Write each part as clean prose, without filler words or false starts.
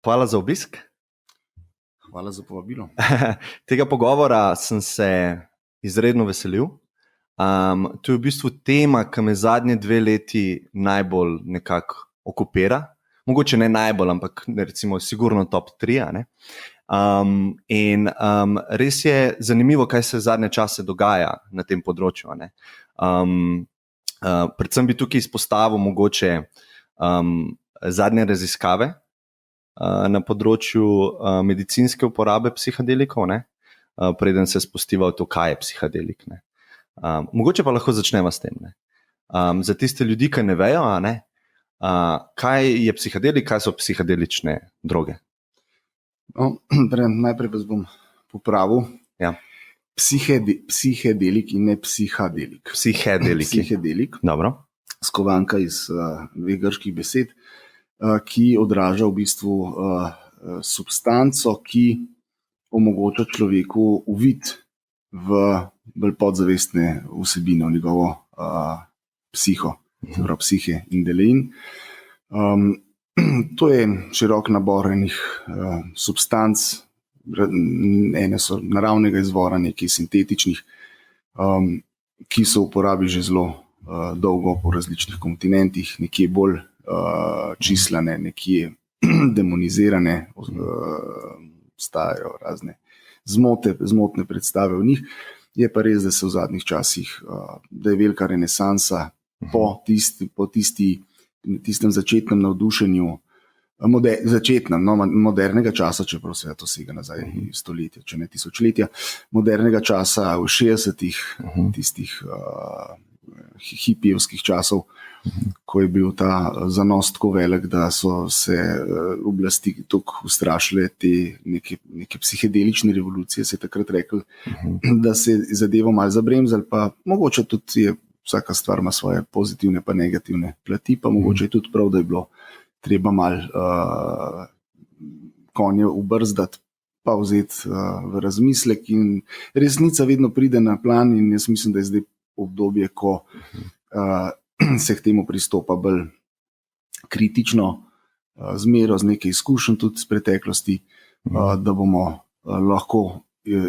Hvala za obisk. Hvala za povabilo. Tega pogovora sem se izredno veselil. To je v bistvu tema, ki me zadnje 2 leti najbolj nekako okupira. Mogoče ne najbolj, ampak recimo sigurno top 3. Res je zanimivo, kaj se zadnje čase dogaja na tem področju. Predvsem bi tukaj izpostavil mogoče zadnje raziskave na področju medicinske uporabe psihadelikov, preden se spustiva v to, kaj je psihadelik. Mogoče pa lahko začneva s tem. Za tiste ljudi, ki ne vejo, kaj je psihadelik, kaj so psihadelične droge? Najprej vas bom popravil. Ja. Psihedelik in ne psihadelik. Psihedelik. Dobro. Skovanka iz 2 grških besed, ki odraža v bistvu substanco, ki omogoča človeku uvid v bolj podzavestne vsebine, v njegovo psihe in delein. To je širok nabor enih substanc, ene so naravnega izvora, nekaj sintetičnih, ki so v uporabi že zelo dolgo po različnih kontinentih, nekje bolj čislane, nekje demonizirane, obstajajo razne zmotne predstave o njih. Je pa res, da se v zadnjih časih, da je velika renesansa po tistem začetnem navdušenju, modernega časa, čeprav se to sega nazaj stoletja, če ne tisočletja, modernega časa v 60-ih, tistih hipijevskih časov, ko je bil ta zanos tako velik, da so se oblasti tako ustrašile te neke psihedelične revolucije, se je takrat rekel, da se zadevo malo zabremzali, pa mogoče tudi je vsaka stvar ima svoje pozitivne pa negativne plati, pa mogoče je tudi prav, da je bilo treba malo konje ubrzdati, pa vzeti v razmislek, in resnica vedno pride na plan, in jaz mislim, da je zdaj obdobje, ko se k temu pristopa bolj kritično, zmero z nekaj izkušenj tudi z preteklosti, da bomo lahko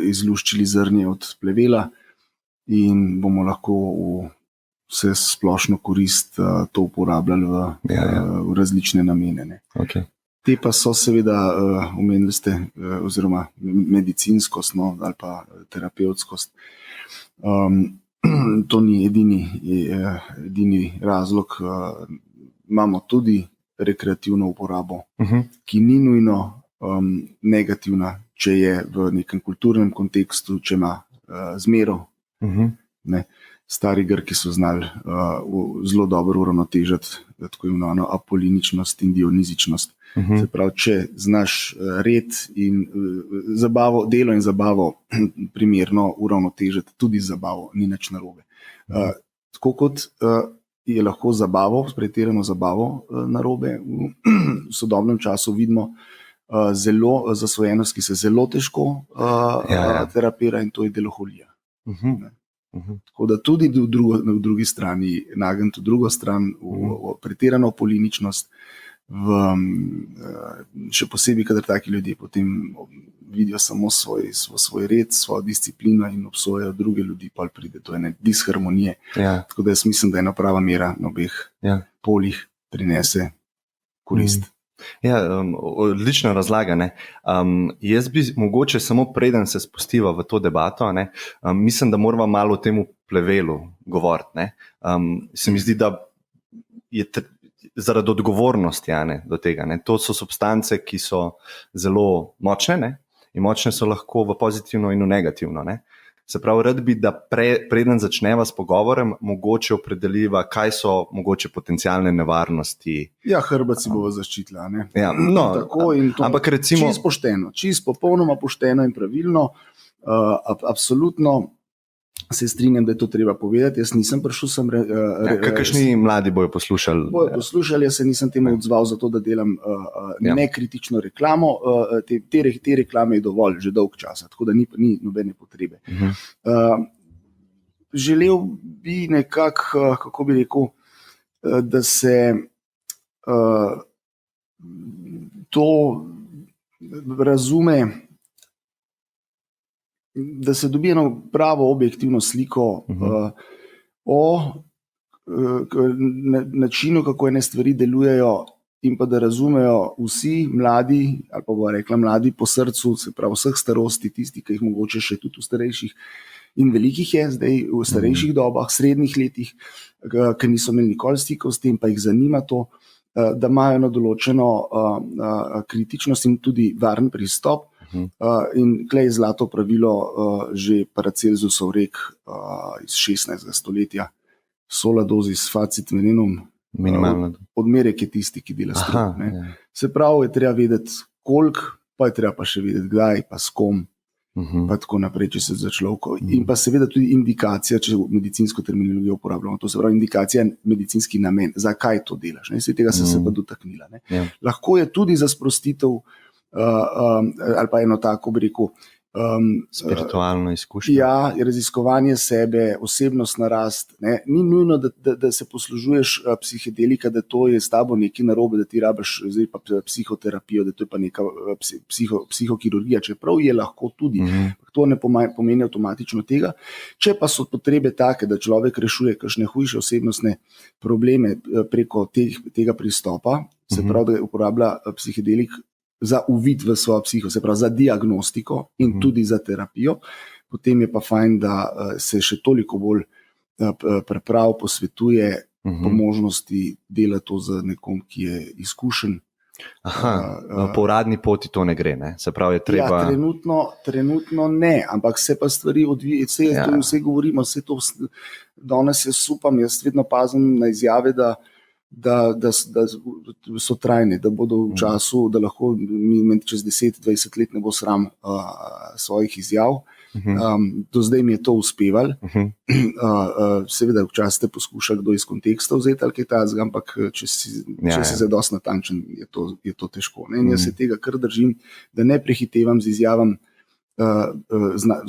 izluščili zrnje od plevela in bomo lahko v vse splošno korist to uporabljali v različne namene. Okay. Te pa so seveda, omenili ste, oziroma medicinskost, ali pa terapevtskost. To ni edini razlog. Imamo tudi rekreativno uporabo, ki ni nujno negativna, če je v nekem kulturnem kontekstu, če ima zmero. Stari Grki so znali zelo dobro uravnotežiti tako imenovano apoliničnost in dionizičnost. Se pravi, če znaš red in zabavo, delo in zabavo primerno uravnotežiti, tudi zabavo ni nič narobe. Tako kot je lahko zabavo, pretirano zabavo narobe, v sodobnem času vidimo zelo zasvojenost, ki se zelo težko terapira, in to je deloholija. Tako da tudi v drugi strani, nagnjen v drugo stran, v pretirano apoliničnost, še posebej, kadar taki ljudje potem vidijo samo svoj red, svojo disciplino in obsojajo druge ljudi, pa pride do ene disharmonije. Tako da jaz mislim, da ena prava mera na obeh poljih prinese korist. Odlična razlaga. Jaz bi mogoče samo preden se spustiva v to debato, mislim, da moramo malo o tem plevelu govoriti. Se mi zdi, da je zaradi odgovornosti do tega. To so substance, ki so zelo močne, in močne so lahko v pozitivno in v negativno. Se pravi, rad bi, da preden začneva s pogovorem, mogoče opredeliva, kaj so mogoče potencialne nevarnosti. Hrbet si bo zaščitila. Tako in to. Ampak recimo čisto pošteno, popolnoma pošteno in pravilno. Absolutno se strinjam, da je to treba povedati. Jaz nisem prišel sem... Kakšni mladi bojo poslušali? Jaz se nisem temu odzval zato, da delam nekritično reklamo. Te reklame je dovolj že dolg časa, tako da ni nobene potrebe. Želel bi nekako, kako bi rekel, da se to razume, da se dobi eno pravo objektivno sliko o načinu, kako ene stvari delujejo, in pa da razumejo vsi mladi, ali pa bo rekla mladi po srcu, se pravi vseh starosti, tisti, ki jih mogoče še tudi v starejših in velikih je zdaj v starejših dobah, srednjih letih, ki niso imeli nikoli stikov s tem, pa jih zanima to, da imajo eno določeno kritičnost in tudi varen pristop. In klej je zlato pravilo že Paracelsusov rek iz 16. stoletja, sola dosis facit venenum, odmerek je tisti, ki dela strup. Se pravi, je treba vedeti koliko, pa je treba pa še vedeti kdaj, pa s kom, pa tako naprej, če se za človeko. In pa seveda tudi indikacija, če medicinsko terminologijo uporabljamo, to se pravi indikacija, medicinski namen, zakaj to delaš. Vse tega se pa dotaknila. Lahko je tudi za sprostitev ali pa eno tako, bi rekel, spiritualno izkušnjo. Ja, raziskovanje sebe, osebnostna rast. Ni nujno, da se poslužuješ psihedelika, da to je s tabo nekaj narobe, da ti rabiš zdaj pa psihoterapijo, da to je pa neka psihokirurgija, čeprav je lahko tudi. To ne pomeni avtomatično tega. Če pa so potrebe take, da človek rešuje kakšne hujše osebnostne probleme preko tega pristopa, se pravi, da uporablja psihedelik za uvid v svojo psiho, se pravi za diagnostiko in tudi za terapijo, potem je pa fajn, da se še toliko bolj priprav posvetuje po možnosti dela to z nekom, ki je izkušen. Po uradni poti to ne gre, ne? Se pravi, je treba... Ja, trenutno ne, ampak se pa stvari odvijajo, vse govorimo, vse to danes jaz upam, jaz vedno pazim na izjave, da so trajne, da bodo v času, da lahko mi čez 10-20 let ne bo sram svojih izjav. Do zdaj mi je to uspevalo. Seveda včasih te poskuša kdo iz konteksta vzeti ali kaj takega, ampak če si zadosti natančen, je to težko. In jaz se tega kar držim, da ne prehitevam z izjavam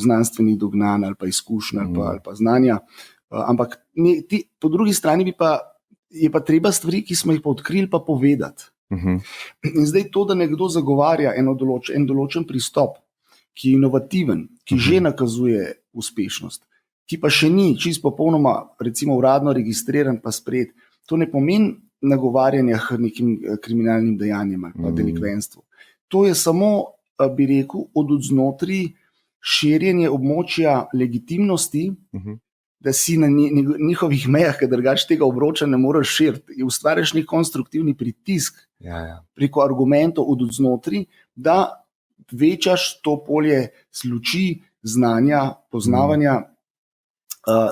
znanstvenih dognanj ali pa izkušnj ali pa znanja, ampak po drugi strani je pa treba stvari, ki smo jih pa odkrili, pa povedati. In zdaj to, da nekdo zagovarja en določen pristop, ki je inovativen, ki že nakazuje uspešnost, ki pa še ni čisto popolnoma, recimo uradno registriran pa sprejet, to ne pomeni nagovarjanja k nekim kriminalnim dejanjem ali pa delikvenstvu. To je samo, bi rekel, od znotraj širjenje območja legitimnosti, da si na njihovih mejah, ker drugače tega obroča ne moreš širiti. Ustvarjaš nek konstruktivni pritisk preko argumentov od znotraj, da večaš to polje sluči, znanja, poznavanja.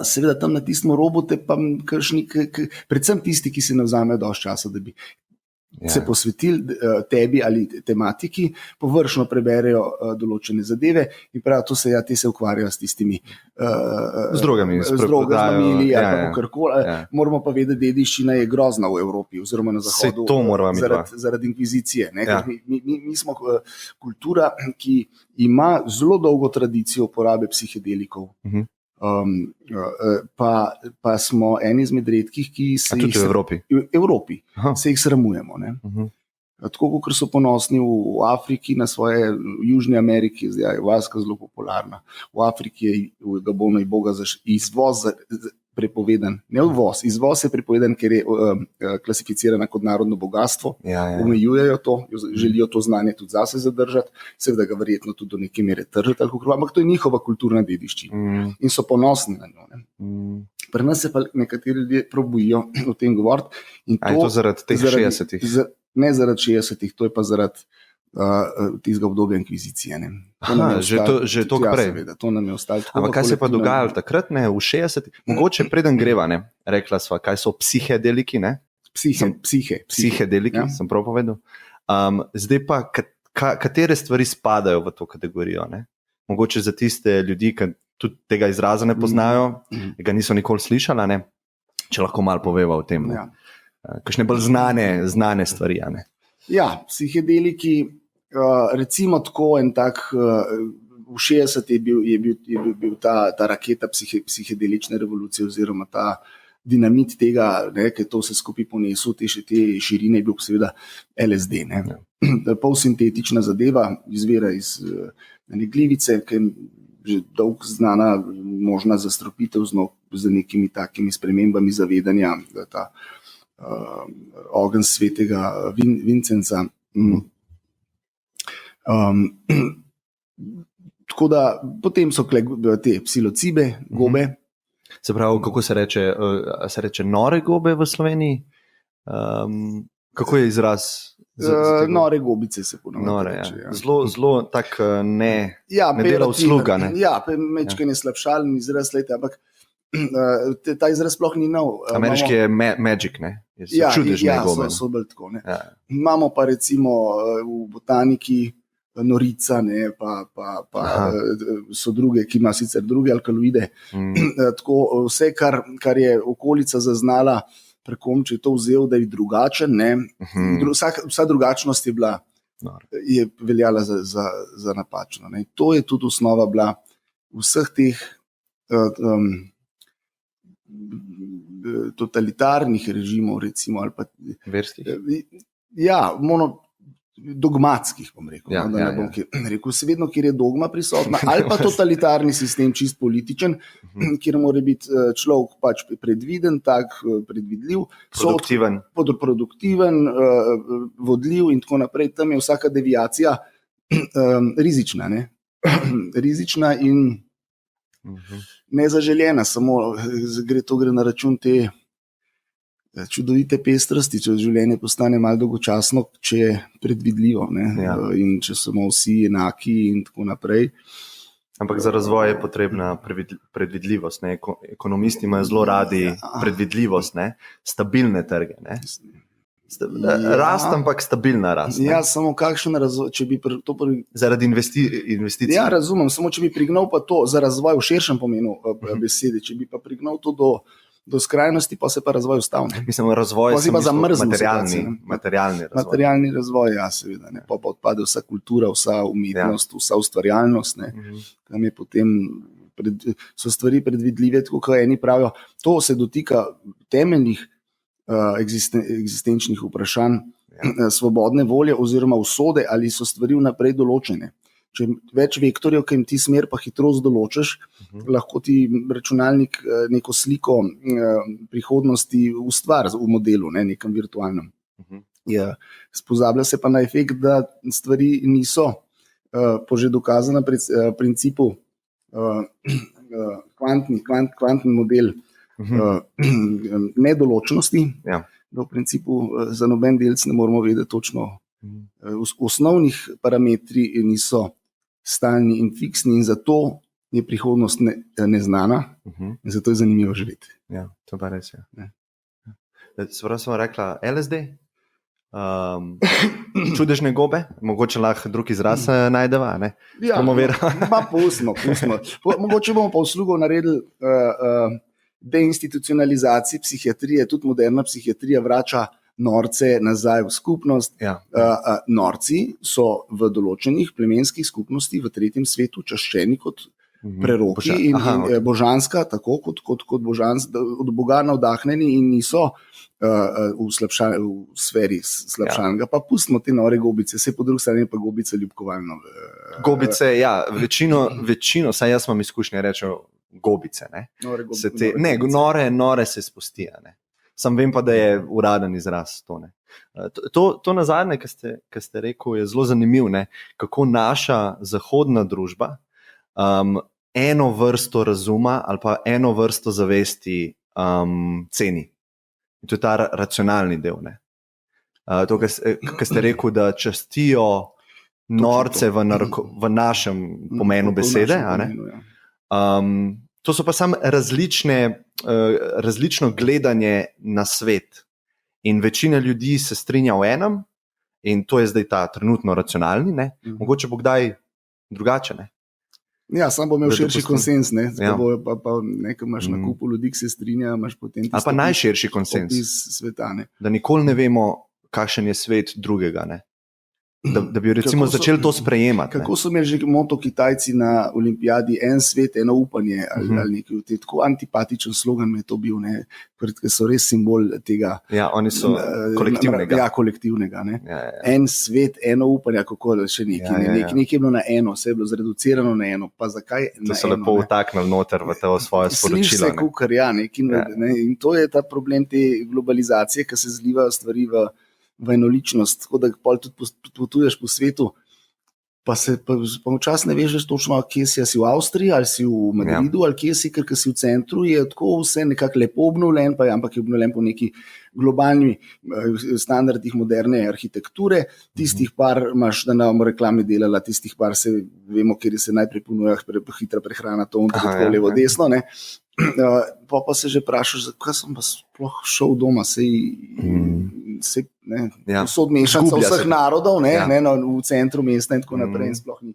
Seveda tam na tistem robu te pa predvsem tisti, ki se ne vzamejo dosti časa, da bi se posvetili tebi ali tematiki, površno preberejo določene zadeve in prav, te se ukvarjajo s tistimi z drogami, z mamili ali pa karkoli. Moramo pa vedeti, dediščina je grozna v Evropi oziroma na Zahodu zaradi inkvizicije. Mi smo kultura, ki ima zelo dolgo tradicijo uporabe psihedelikov. Pa smo eni izmed redkih, ki se jih v Evropi se jih sramujemo. Tako kot so ponosni v Afriki na svoje, v Južni Ameriki, zdaj je vaska zelo popularna. V Afriki je v Gabonu izvoz prepovedan, ne uvoz, izvoz je prepovedan, ker je klasificirana kot narodno bogatstvo, omejujejo to, želijo to znanje tudi zase zadržati, seveda ga verjetno tudi do neke mere tržati, ampak to je njihova kulturna dediščina in so ponosni na njo. Pri nas se pa nekateri ljudje probojijo o tem govoriti. A je to zaradi teh 60-ih? Ne zaradi 60-ih, to je pa zaradi tistega obdobja inkvizicije. Že to prej. Seveda, to nam je ostalo. Ampak kaj se pa dogajalo takrat, v 60-ih? Mogoče preden greva, rekla sva, kaj so psihedeliki, ne? Psihedeliki, sem prav povedal. Zdaj pa, katere stvari spadajo v to kategorijo, ne? Mogoče za tiste ljudi, ki tudi tega izraza ne poznajo, ga niso nikoli slišala, ne? Če lahko malo poveva o tem. Kakšne bolj znane stvari, ne? Ja, psihedeliki, recimo tako en tak, v 60 je bil ta raketa psihedelične revolucije oziroma ta dinamit tega, ki je to vse skupaj ponesel, te širine je bil seveda LSD. polsintetična zadeva, izvira iz glivice, ki je že dolgo znana, možna zastrupitev z nekimi takimi spremembami zavedanja, da ta ogenj svetega Vincenca. Tako da potem so te psilocibe, gobe. Se pravi, kako se reče nore gobe v Sloveniji? Kako je izraz? Nore gobice se ponovno reče. Ja. Zelo tak ne dela usluga. Ne? Ja, mečke ne slabšalen izraz, ampak ta izraz sploh ni nov. Ameriški je magic, ne? Čudežne gobe. So bolj tako. Ne? Ja. Imamo pa recimo v botaniki norica, ne, pa so druge, ki ima sicer druge alkaloide. Tako, vse, kar je okolica zaznala, prekom, če je to vzel, da je drugačen. Vsa drugačnost je veljala za napačno. Ne. To je tudi osnova bila vseh teh totalitarnih režimov, recimo, ali pa verskih. Ja, dogmatskih, bom rekel. Rekel, vedno, kjer je dogma prisotna, ali pa totalitarni sistem, čist političen, kjer mora biti človek pač predviden, tak predvidljiv, produktiven, vodljiv in tako naprej. Tam je vsaka deviacija rizična, ne? Rizična in nezaželjena, samo gre na račun te čudovite pestrosti, če življenje postane malo dolgočasno, če je predvidljivo, in če smo vsi enaki in tako naprej. Ampak za razvoj je potrebna predvidljivost. Ne? Ekonomisti imajo zelo radi predvidljivost, ne? Stabilne trge. Ne? Rast, ampak stabilna rast. Ja, samo kakšen razvoj, če bi zaradi investicij. Ja, razumem, samo če bi prignal pa to za razvoj v širšem pomenu besede, če bi pa prignal to do skrajnosti, pa se pa razvoj ustavlja. Mislim, razvoj je materialni razvoj, ja, seveda. Ne. Pa odpade vsa kultura, vsa umetnost, vsa ustvarjalnost. Tam je potem so stvari predvidljive, tako kot eni pravijo. To se dotika temeljnih eksistenčnih vprašanj svobodne volje oziroma usode, ali so stvari vnaprej določene. Če več vektorjev, ki jim ti smer pa hitrost določiš, lahko ti računalnik neko sliko prihodnosti ustvari v modelu, nekem virtualnem. Spozablja se pa na efekt, da stvari niso po že dokazanem principu kvantni model nedoločnosti, da v principu za noben delc ne moramo vedeti točno. Osnovnih parametri niso stalni in fiksni in zato je prihodnost neznana in zato je zanimivo živeti. Ja, to pa res je. Spravo sem rekla LSD, čudežne gobe, mogoče lahko drug izraz najdeva, ne? Ja, pustimo. Mogoče bomo pa uslugo naredili deinstitucionalizaciji psihiatrije, tudi moderna psihiatrija vrača norce nazaj v skupnost. Norci so v določenih plemenskih skupnosti v tretjem svetu čaščeni kot preroki in božanska, tako kot od Boga navdahneni in niso v sferi slabšanega. Pa pustimo te nore gobice, se po drugi strani pa gobice ljubkovalno. Gobice, ja, večino, saj jaz imam izkušnje, rečem gobice. Nore se spustijo, ne. Sam vem pa, da je uraden izraz to. Ne. To nazadnje, ki ste rekel, je zelo zanimiv, ne, kako naša zahodna družba eno vrsto razuma ali pa eno vrsto zavesti ceni. In to je ta racionalni del. Ne. To, kar ste rekel, da častijo norce v našem pomenu besede. To so pa samo različno gledanje na svet. In večina ljudi se strinja v enem, in to je zdaj ta trenutno racionalni, ne? Mogoče bo kdaj drugače. Ne? Ja, sam bo imel širši konsens, ne? Pa nekaj imaš na kupu ljudi, ki se strinja, imaš potem ali pa najširši konsens sveta, ne? Da nikoli ne vemo, kakšen je svet drugega. Ne? da bi recimo začeli to sprejemati. Kako so imeli že moto Kitajci na olimpijadi, en svet, eno upanje, ali nekaj. Tako antipatičen slogan je to bil, ker so res simbol tega. Ja, oni so kolektivnega. Ja, kolektivnega. Ja. En svet, eno upanje, kako še nekaj. Nekaj je bilo na eno, vse je bilo zreducirano na eno. Pa zakaj to so lepo vtaknili noter v to svoje sporočilo. Sliši se kukar, in to je ta problem te globalizacije, ki se zlivajo stvari v enoličnost, tako da tudi potuješ po svetu, pa včasih ne veš točno, kje si v Avstriji, ali si v Madridu, ali kje si, ker si v centru, je tako vse nekako lepo obnovljen, ampak je obnovljen po neki globalni standardih moderne arhitekture, tistih par imaš, da ne bomo reklame delala, tistih par se vemo, kjer se najprej ponuja hitra prehrana, to tako levo, desno, pa se že vprašaš, zakaj sem pa sploh šel doma, vsod mešanca vseh narodov, v centru mesta in tako naprej, in sploh ni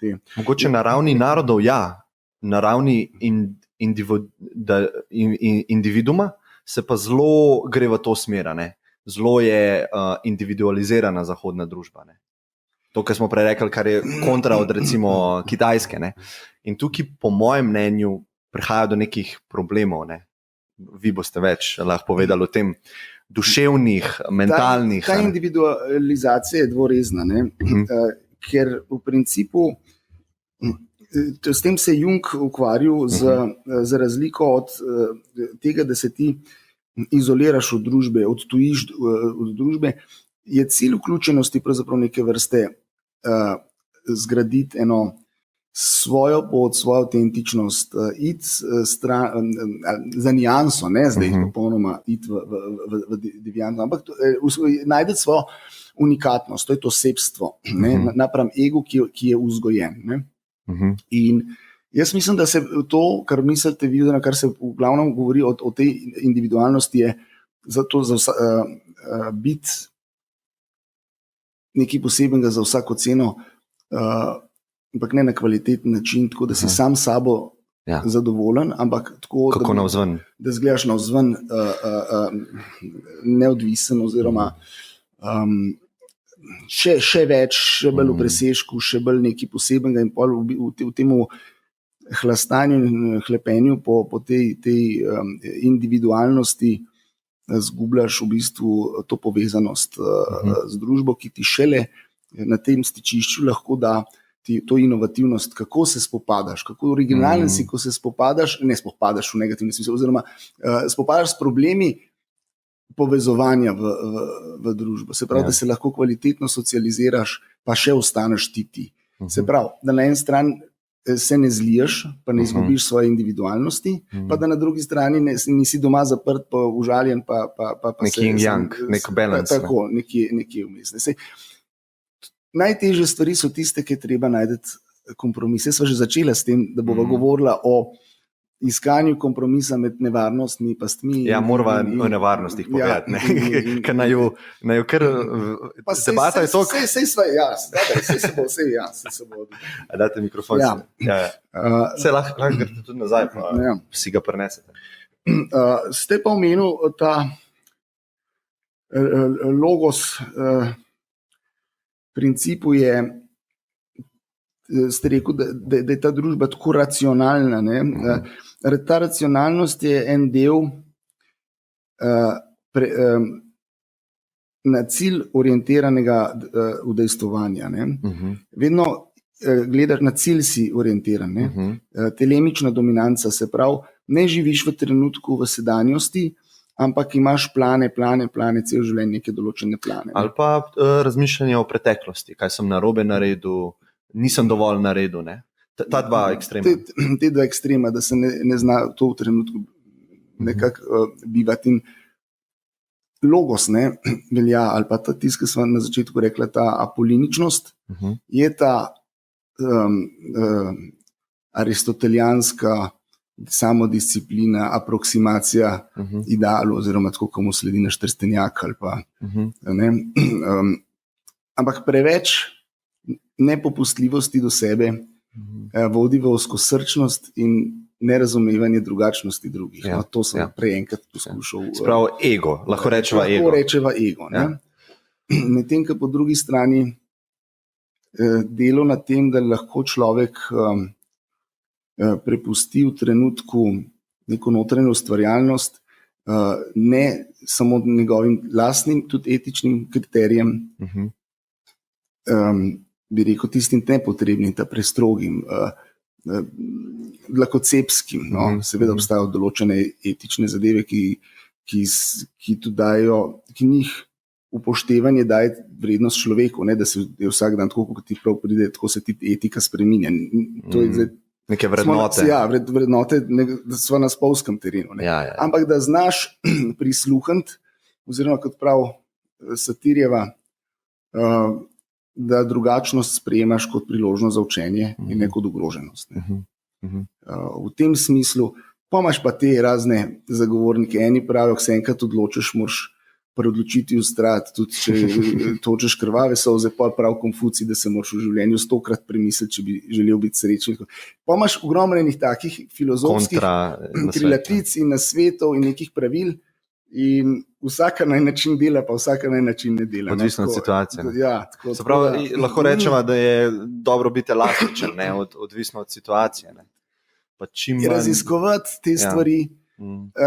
te. Mogoče na ravni narodov, na ravni individuuma se pa zelo gre v to smer, zelo je individualizirana zahodna družba. To, kar smo prej rekli, kar je kontra od recimo Kitajske. In tukaj, po mojem mnenju, prihaja do nekih problemov. Vi boste več lahko povedali o tem, duševnih, mentalnih. Ta individualizacija je dvorezna, ker v principu s tem se je Jung ukvarjal za razliko od tega, da se ti izoliraš od družbe, odtujiš od družbe, je cilj vključenosti pravzaprav neke vrste zgraditi eno svojo pot, svojo avtentičnost, iti za nianso, ne zdaj popolnoma iti v deviantno, ampak najdete svojo unikatnost, to je to sebstvo, napram egu, ki je vzgojen. In jaz mislim, da se to, kar mislite vi, kar se v glavnem govori o tej individualnosti, je zato biti nekaj posebenega za vsako ceno, ampak ne na kvaliteten način, tako da si sam sabo zadovoljen, ampak tako, da zgledaš navzven neodvisen oziroma še več, še bolj v presežku, še bolj nekaj posebenega in pol v temu hlastanju in hlepenju po tej individualnosti zgubljaš v bistvu to povezanost z družbo, ki ti šele na tem stičišču lahko da to inovativnost, kako se spopadaš, kako originalen si, ko se spopadaš v negativnem smislu, oziroma spopadaš s problemi povezovanja v družbo. Se pravi, da se lahko kvalitetno socializiraš, pa še ostaneš ti. Se pravi, da na eni strani se ne zliješ, pa ne izgubiš svoje individualnosti, pa da na drugi strani nisi doma zaprt, pa užaljen, pa neki yin-yang, nek balans. Tako, nekje vmes. Najtežje stvari so tiste, ki je treba najti kompromis. Jaz sva že začela s tem, da bova govorila o iskanju kompromisa med nevarnostmi in pastmi. Ja, morava o nevarnostih povedati, ker naju kar debata je to. Sej se bo. Dajte mikrofon. Sej lahko grete tudi nazaj, pa si ga prinesete. Ste pa omenil ta logos, principu je, ste rekel, da je ta družba tako racionalna. Ta racionalnost je en del na cilj orientiranega udejstvovanja. Vedno gledaš na cilj, si orientiran. Telemična dominanca, se pravi, ne živiš v trenutku, v sedanjosti, ampak imaš plane, cel življenje neke določene plane. Ali pa razmišljanje o preteklosti, kaj sem narobe naredil, nisem dovolj naredil. Ta dva ekstrema. Te dva ekstrema, da se ne zna to v trenutku nekako bivati. In logos velja, ali pa ta tisk, ki smo na začetku rekla, ta apoliničnost, je ta aristotelijanska samodisciplina, aproksimacija idealu, oziroma tako, komu sledi naš trstenjak. Ampak preveč nepopustljivosti do sebe vodi v ozkosrčnost in nerazumevanje drugačnosti drugih. To sem prej enkrat poskušal. Spravo ego, lahko rečeva ego. Lahko rečeva ego. Medtem, ko po drugi strani delo na tem, da lahko človek prepusti v trenutku neko notranjo ustvarjalnost, ne samo njegovim lastnim, tudi etičnim kriterijem, bi rekel tistim nepotrebnim, ta prestrogim, lakocepskim. No? Seveda obstajajo določene etične zadeve, ki tudi dajo, ki njih upoštevanje daje vrednost človeku, ne, da se je vsak dan tako, kot ti prav pride, tako se ti etika spreminja. To je zdaj, neke vrednote. Vrednote, da so na spolskem terenu. Ja. Ampak da znaš prisluhniti, oziroma kot prav Satirjeva, da drugačnost sprejemaš kot priložnost za učenje in ne kot ogroženost. Ne. V tem smislu, pa imaš pa te razne zagovornike, eni pravijo, ko se enkrat odločiš, moraš pri odločitvi ustrajati, tudi če točeš krvave solze, pa prav Konfucij, da se moraš v življenju 100-krat premisliti, če bi želel biti srečen. Pa imaš ogromno takih filozofskih krilatic in nasvetov in nekih pravil in vsaka na način dela, pa vsaka na način ne dela. Odvisno od situacije. Ja, se pravi, lahko rečemo, da je dobro biti elastičen, odvisno od situacije. Ne? Pa čim manj... Raziskovati te stvari,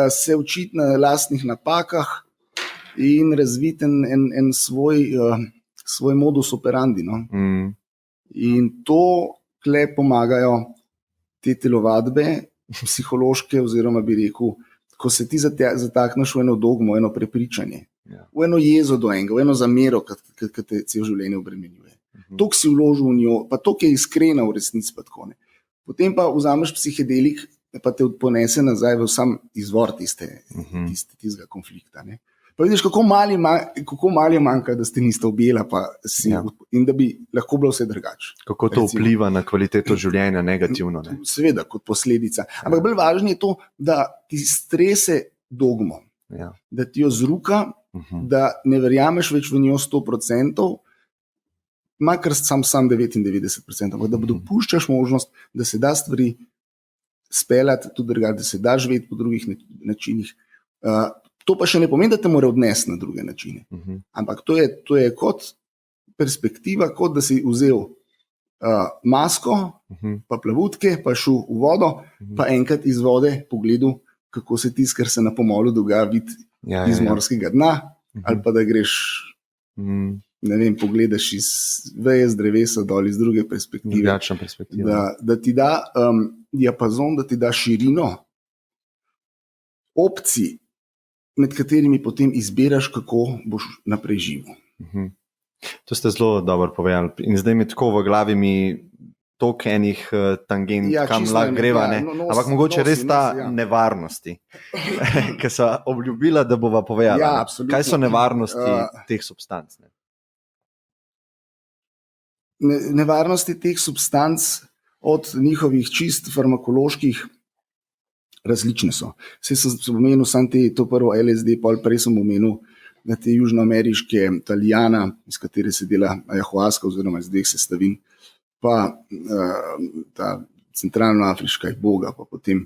se učiti na lastnih napakah, in razviti en svoj modus operandi. No? In to tle pomagajo te telovadbe, psihološke, oziroma bi rekel, ko se ti zatakneš v eno dogmo, eno prepričanje, v eno jezo do enega, v eno zamero, ki te cel življenje obremenjuje. Toliko si vložil v njo, pa toliko je iskrena v resnici, pa tako ne. Potem pa vzameš psihedelik, pa te ponese nazaj v sam izvor tistega konflikta. Ne? Pa vidiš, kako malo je manjka, da ste niste objela, in da bi lahko bilo vse drugače. Kako to vpliva na kvaliteto življenja negativno. Ne? Seveda, kot posledica. Ampak bolj važno je to, da ti strese dogmo, da ti jo zruka, da ne verjameš več v njo 100%, makar sam 99%, ampak da dopuščaš možnost, da se da stvari speljati tudi drugače, da se da živeti po drugih načinih. To pa še ne pomeni, da te mora odnesti na druge načine. Ampak to je kot perspektiva, kot da si vzel masko, pa plavutke, pa šel v vodo, pa enkrat iz vode pogledal, kako se tisto, kar se na pomolu dogaja, vidi iz morskega dna, ali pa da greš, ne vem, pogledaš iz veje z drevesa dol iz druge perspektive. Da ti da diapazon, da ti da širino opcij, med katerimi potem izbiraš, kako boš naprej živel. To ste zelo dobro povedali. In zdaj mi tako v glavi toliko enih tangent, kam lahko greva. Ampak mogoče res ta nevarnosti, ki so obljubila, da bova povedala. Kaj so nevarnosti teh substanc? Nevarnosti teh substanc od njihovih čist farmakoloških različne so. Vse sem omenil sam to prvo LSD, prej sem omenil te južnoameriške Italijana, iz katere se dela ayahuasca oziroma iz 2 sestavin, pa ta centralnoafriška Iboga, pa potem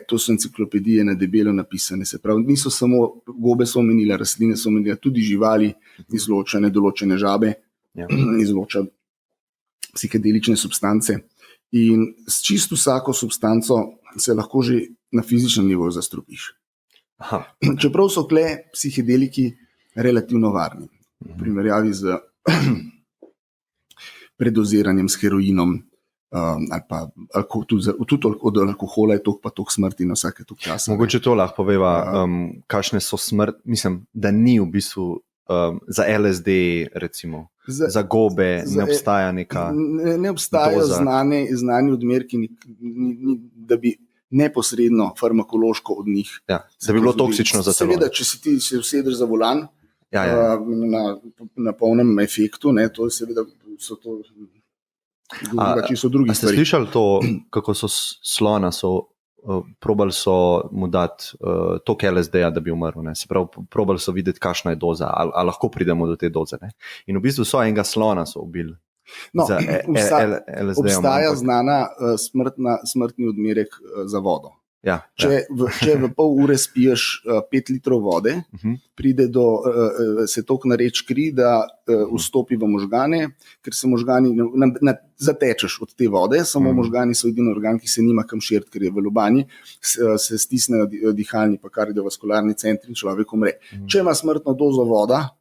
to so enciklopedije na debelo napisane, se pravi, niso samo gobe so omenila, rastline so omenila, tudi živali izločene, določene žabe, izloča psikedelične substance. In s čisto vsako substanco se lahko že na fizičnem nivoju zastrupiš. Čeprav so kle psihedeliki relativno varni. V primerjavi z predoziranjem s heroinom, ali pa tudi od alkohola je toliko pa toliko smrti na vsake toliko časa. Mogoče to lahko poveva, kakšne so mislim, da ni v bistvu za LSD recimo. Za gobe ne obstaja neka ne obstajajo znani odmerki, da bi neposredno farmakološko od njih. Da bi bilo toksično za telo. Seveda, če si ti se usedeš za volan na polnem efektu, to je seveda so to čisto drugi stvari. A ste slišali to, kako so slona probali so mu dati toliko LSD-ja, da bi umrl. Ne? Se pravi, probali so videti, kakšna je doza, ali lahko pridemo do te doze. Ne? In v bistvu so enega slona so ubili. Obstaja znana smrtni odmerek za vodo. Ja, če v pol ure spiješ 5 litrov vode, pride se toliko nareč kri, da vstopi v možgane, ker se možgani zatečeš od te vode, samo možgani so edini organ, ki se nima kam širiti, ker je v lobanji, se stisnejo dihalni pa kardiovaskularni centri in človek umre. Če ima smrtno dozo voda,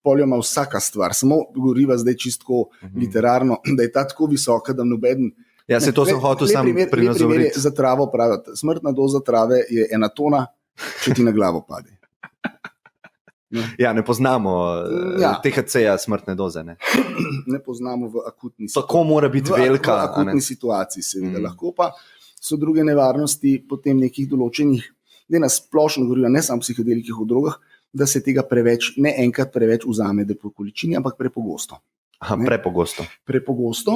poljo ima vsaka stvar, samo govoriva zdaj čisto literarno, da je ta tako visoka, da nobeden. Ja, se to sem hotel sam prinazoriti. Za travo praviti. Smrtna doza trave je 1 tona, če ti na glavo pade. Ja, ne poznamo THC-ja smrtne doze. Ne poznamo v akutni situaciji. Tako mora biti velika. V akutni situaciji seveda. Lahko pa so druge nevarnosti potem nekih določenih, da nas splošno govorijo, ne samo psihodelikih v drogah, da se tega ne enkrat preveč vzame, da po količini, ampak prepogosto. Prepogosto,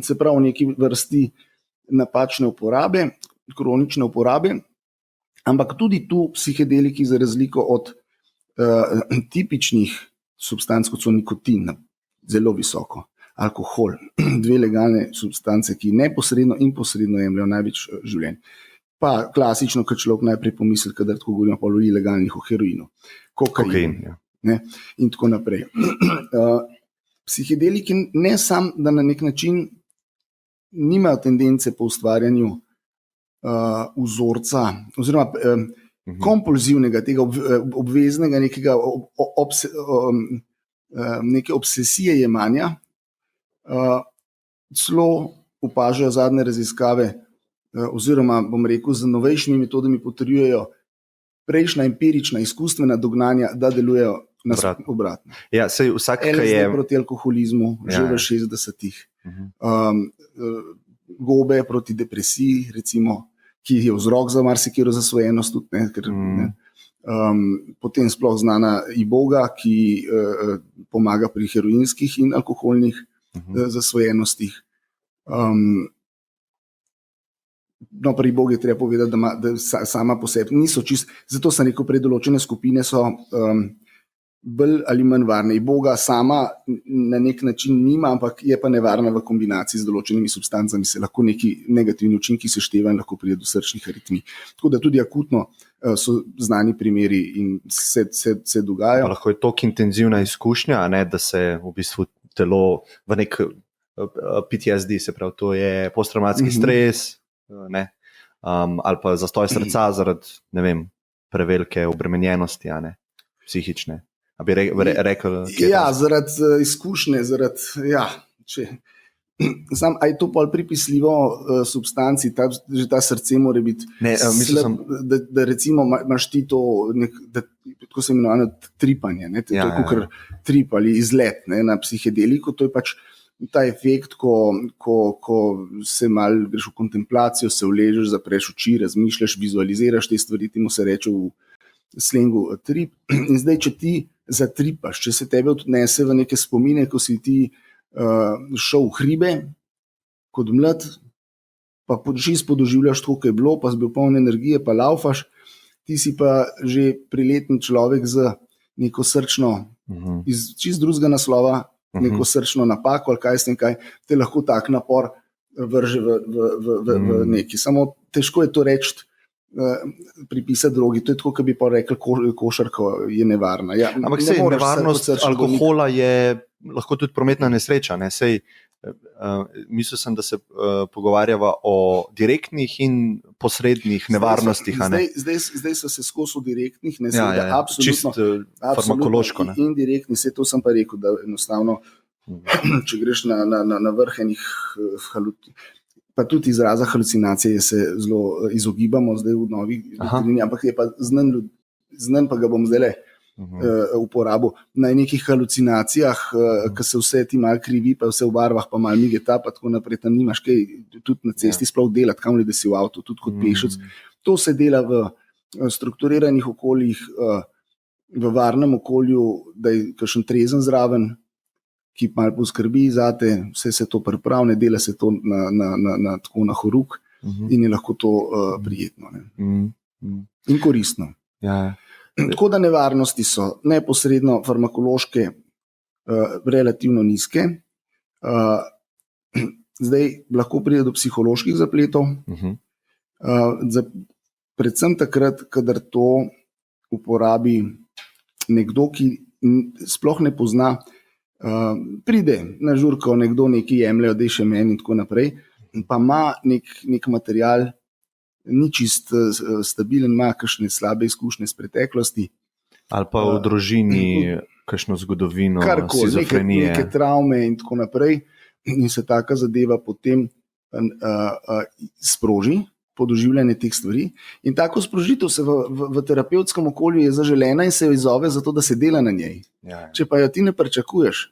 se pravi v neki vrsti napačne uporabe, kronične uporabe, ampak tudi tu psihedeliki za razliko od tipičnih substanc, kot so nikotin, zelo visoko, alkohol, 2 legalne substance, ki neposredno in posredno jemljajo največ življenj. Pa klasično, kar človek najprej pomisli, kadar tako govorimo o ilegalnih, o heroinu, kokain, in tako naprej. Psihedeliki ne samo, da na nek način nimajo tendence po ustvarjanju vzorca oziroma kompulzivnega, tega obveznega neke obsesije jemanja, celo opažajo zadnje raziskave oziroma, bom rekel, z novejšimi metodami potrjujejo prejšnja empirična izkustvena dognanja, da delujejo obratno. Ja, sej vsak, ki je proti alkoholizmu, že v 60-ih. Gobe proti depresiji, recimo, ki je vzrok za marsikero zasvojenost tudi, potem sploh znana iboga, ki pomaga pri heroinskih in alkoholnih zasvojenostih. No, pri ibogi je treba povedati, da sama po sebi niso čist, zato sem rekel, predoločene skupine so bolj ali manj varne. Iboga sama na nek način nima, ampak je pa nevarna v kombinaciji z določenimi substancami, se lahko neki negativni učinki seštevajo in lahko pride do srčnih aritmij. Tako da tudi akutno so znani primeri in se dogajajo. Lahko je toliko intenzivna izkušnja, da se v bistvu telo v nek PTSD, se pravi, to je posttraumatski stres, ali pa zastoj srca zaradi, prevelike obremenjenosti, psihične. A bi rekel? Zaradi izkušnje, a je to pol pripisljivo substanci, že ta srce mora biti da recimo imaš ti to, tako se imenovano tripanje, to je kakor trip ali izlet na psihedeliku, to je pač ta efekt, ko se malo greš v kontemplacijo, se uležeš, zapreš oči, razmišljaš, vizualiziraš te stvari, temu se reče v slengu trip. In zdaj, če ti zatripaš, če se tebe odnese v neke spomine, ko si ti šel v hribe kot mlad, pa čisto podoživljaš tako, kot je bilo, pa si bil poln energije, pa laufaš, ti si pa že prileten človek z neko srčno, iz čisto drugega naslova, neko srčno napako ali kaj s tem, kaj te lahko tak napor vrže v neki. Samo težko je to reči, pripisati drogi. To je tako, kot bi pa rekel, košarka je nevarna. Ja, ampak sej nevarnost alkohola je lahko tudi prometna nesreča. Mislil sem, da se pogovarjava o direktnih in posrednih nevarnostih. Zdaj so se skozi o direktnih, čisto farmakološko. Indirektni, vse to sem pa rekel, da enostavno, če greš na vrh enih pa tudi izraza halucinacije se zelo izogibamo zdaj v novi doktrini, ampak je pa znan, pa ga bom zdaj uporabil na nekih halucinacijah, ko se vse ti malo krivi, pa vse v barvah, pa malo migeta, pa tako naprej, tam nimaš kaj tudi na cesti sploh delati, kamoli da si v avtu, tudi kot pešec. To se dela v strukturiranih okoljih, v varnem okolju, da je kakšen trezen zraven, ki malo poskrbi zate, vse se to pripravne, dela se to tako na horuk in je lahko to prijetno in koristno. Tako da nevarnosti so neposredno farmakološke relativno nizke. Zdaj lahko pride do psiholoških zapletov. predvsem takrat, kadar to uporabi nekdo, ki sploh ne pozna, pride na žurko, nekdo nekaj jemlje, da je še meni in tako naprej, pa ima nek material, ni čist stabilen, ima kakšne slabe izkušnje z preteklosti. Ali pa v družini kakšno zgodovino, šizofrenije. Neke travme in tako naprej. In se taka zadeva potem sproži, podoživljanje teh stvari. In tako sprožitev se v terapevtskem okolju je zaželena in se jo izzove zato, da se dela na njej. Ja. Če pa jo ti ne pričakuješ,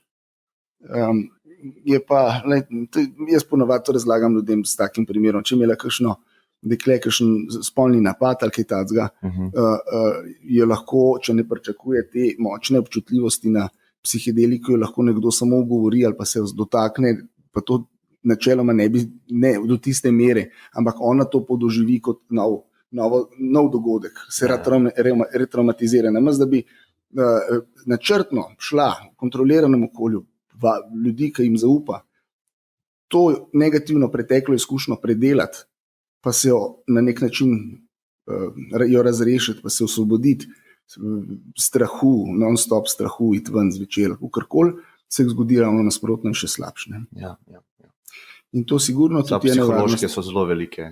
je pa, jaz ponovadi to razlagam ljudem s takim primerom, če imela kakšno dekle, kakšen spolni napad ali kaj takega, je lahko, če ne pričakuje te močne občutljivosti na psihedeliko, jo lahko nekdo samo govori ali pa se dotakne, pa to načeloma ne do tiste mere, ampak ona to podoživi kot nov dogodek, se retraumatizira. Namesto da bi načrtno šla v kontroliranem okolju ljudi, ki jim zaupa, to negativno preteklo izkušnjo predelati, pa se jo na nek način jo razrešiti, pa se osvoboditi strahu, non-stop strahu, iti ven zvečer, kakorkoli se zgodi ravno nasprotno in še slabše. Ja. In to sigurno tudi je nevarnost. Psihološke so zelo velike.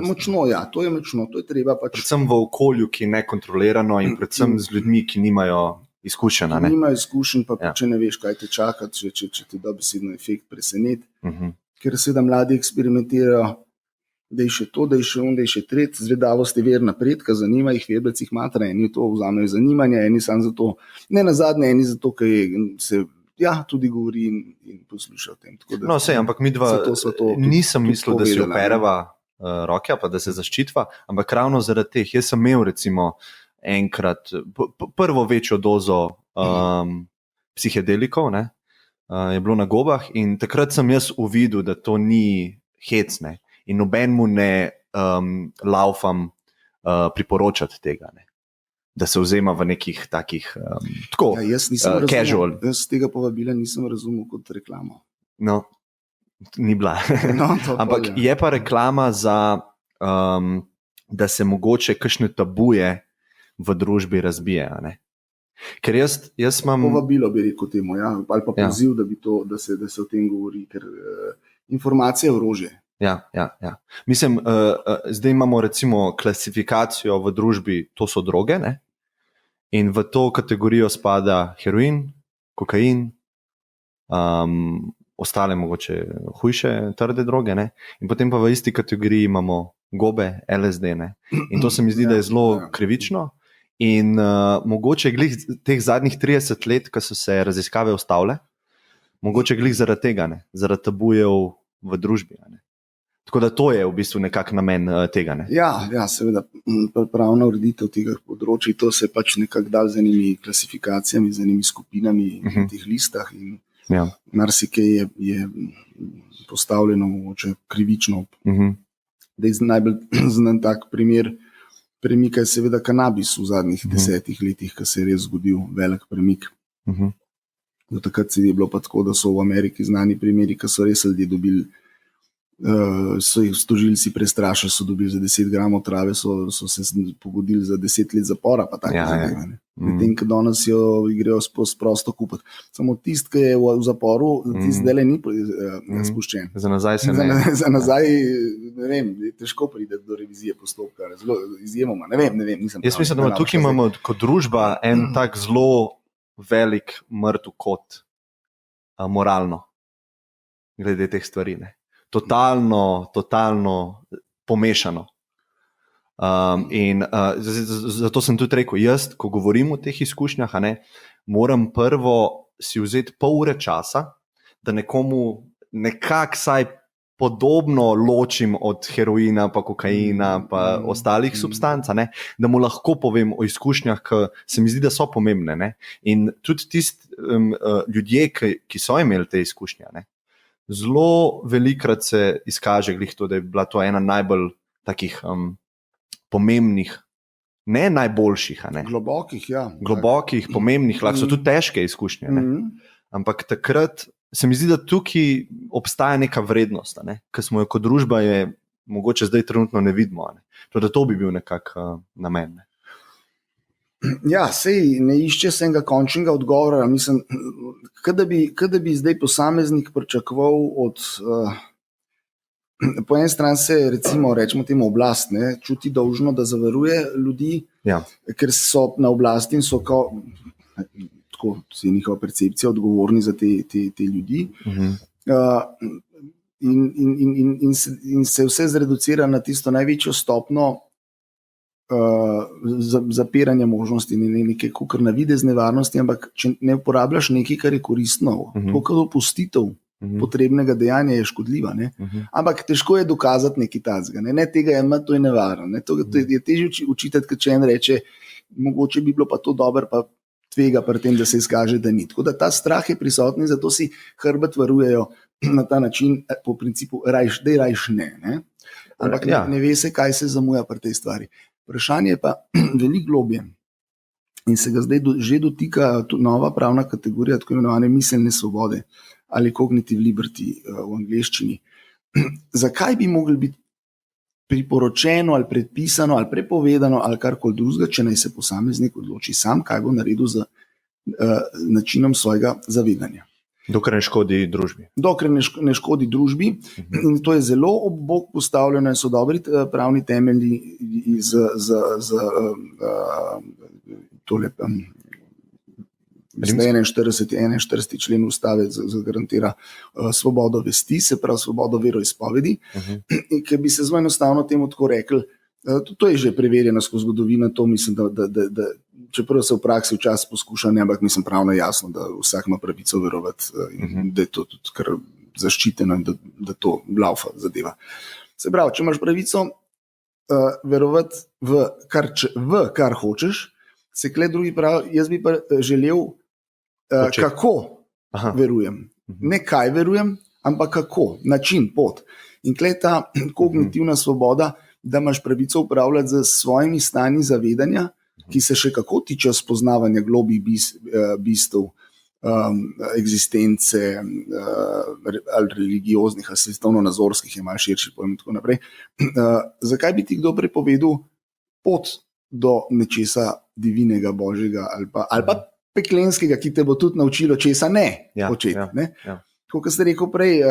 Močno, to je močno, to je treba pač. Predvsem v okolju, ki je nekontrolirano in predvsem z ljudmi, ki nimajo izkušenj. Nimajo izkušenj, pa če ne veš, kaj te čaka, če te dobesedno efekt preseneti. Ker seveda mladi eksperimentirajo, da je še to, da je še on, da je še tret, zvedavost je ver napredka, zanima jih veblacih matra, eni to vzamejo zanimanje, eni sam zato, ne nazadnje, eni zato, ker se tudi govori in posluša o tem. No, sej, ampak mi dva, nisem mislil, da si operava roke, pa da se zaščitva, ampak ravno zaradi teh, jaz sem imel recimo enkrat prvo večjo dozo psihedelikov, je bilo na Gobah in takrat sem jaz uvidel, da to ni hec, in nobenemu ne laufam priporočati tega, da se vzema v nekih takih tako, casual. Jaz tega povabila nisem razumel kot reklamo. No, ni bila. Ampak je pa reklama za, da se mogoče kakšne tabuje v družbi razbije, Ker jaz imam... Povabilo bi rekel temu, ali pa poziv, da se o tem govori, ker informacija je orožje. Ja. Mislim, zdaj imamo recimo klasifikacijo v družbi, to so droge, in v to kategorijo spada heroin, kokain, ostale mogoče hujše, trde droge, in potem pa v isti kategoriji imamo gobe, LSD, in to se mi zdi, da je zelo krivično in mogoče glih teh zadnjih 30 let, ko so se raziskave ustavile, mogoče glih zaradi tega, zaradi tabujev v družbi, Tako da to je v bistvu nekak namen tega. Ja, seveda, pravna ureditev tega področja, to se pač nekako dal z enimi klasifikacijami, z enimi skupinami na teh listah in marsikaj je postavljeno mogoče krivično. Najbolj znan tak primer premika je seveda kanabis v zadnjih 10 letih, ko se je res zgodil velik premik. Do takrat se je bilo pa tako, da so v Ameriki znani primeri, ko so res ljudje dobili, so jih tožilci prestrašili, so dobili za 10 gramov trave, so se pogodili za 10 let zapora, pa tako zadeve. Medtem, ko danes jo grejo prosto kupiti. Samo tisti, ki je v zaporu, tisti dele ni spuščen. Za nazaj se ne. Za nazaj, ne vem, težko pride do revizije postopka, zelo izjemoma, ne vem. Jaz mislim, da tukaj imamo kot družba en tak zelo velik mrtev kot moralno, glede teh stvari, Totalno pomešano. Zato sem tudi rekel, jaz, ko govorim o teh izkušnjah, moram prvo si vzeti pol ure časa, da nekomu nekako saj podobno ločim od heroina, pa kokaina, pa ostalih substanc, da mu lahko povem o izkušnjah, ki se mi zdi, da so pomembne. In tudi tisti ljudje, ki so imeli te izkušnje, zelo velikrat se izkaže glih to, da je bila to ena najbolj takih pomembnih, ne najboljših, globokih, pomembnih, lahko so tudi težke izkušnje, ampak takrat se mi zdi, da tukaj obstaja neka vrednost, ker smo jo kot družba je mogoče zdaj trenutno ne vidimo. Ne. To bi bil nekako namen. Ne. Ja, sej ne išče se enega končnega odgovora. Mislim, kada bi zdaj posameznik pričakoval od... Po eni strani se, recimo, rečemo temu oblast, ne, čuti dolžno, da zavaruje ljudi, ker so na oblasti in so tako je njihova percepcija odgovorni za te ljudi. In se vse zreducira na tisto največjo stopno zapiranja možnosti, ne nekaj kukar navidezne nevarnosti, ampak če ne uporabljaš nekaj, kar je koristno, tako kot opustitev potrebnega dejanja je škodljiva. Ne? Ampak težko je dokazati nekaj tazga. Ne tega je to je nevarno. Ne? To je težje učitati, kot če en reče, mogoče bi bilo pa to dobro, pa tvega pri tem, da se izkaže, da ni. Tako da ta strah je prisoten, zato si hrbet varujejo na ta način, po principu, rajš ne. Ampak ne ve se, kaj se zamuja pri tej stvari. Vprašanje je pa veliko globje in se ga zdaj že dotika nova pravna kategorija, tako imenovane miselne svobode ali cognitive liberty v angleščini. Zakaj bi mogli biti priporočeno ali predpisano ali prepovedano ali karkoli drugega, če naj se posameznik odloči sam, kaj bo naredil z načinom svojega zavedanja. Dokler ne škodi družbi. Dokler ne škodi družbi. In to je zelo ob bok postavljeno in so dobri pravni temelji tole 41. člen ustave zagarantira svobodo vesti, se pravi svobodo veroizpovedi, ki bi se zelo enostavno temu tako rekli, to je že preverjeno skozi zgodovino, to mislim, da čeprav se v praksi včasih poskuša, ne, ampak mislim pravno jasno, da vsak ima pravico verovati in da je to tudi kar zaščiteno in da to laufa zadeva. Se pravi, če imaš pravico verovati v kar hočeš, se kle drugi pravi, jaz bi pa želel kako verujem. Ne kaj verujem, ampak kako, način, pot. In kle ta kognitivna svoboda, da imaš pravico upravljati z svojimi stanji zavedanja, ki se še kako tiče spoznavanja globih bistev, egzistence ali religioznih, ali svetovno-nazorskih, je malo širši pojem in tako naprej. Zakaj bi ti kdo prepovedal pot do nečesa divinega, božjega ali pa peklenskega, ki te bo tudi naučilo, česa ne početi. Ne? Kot ste rekel prej,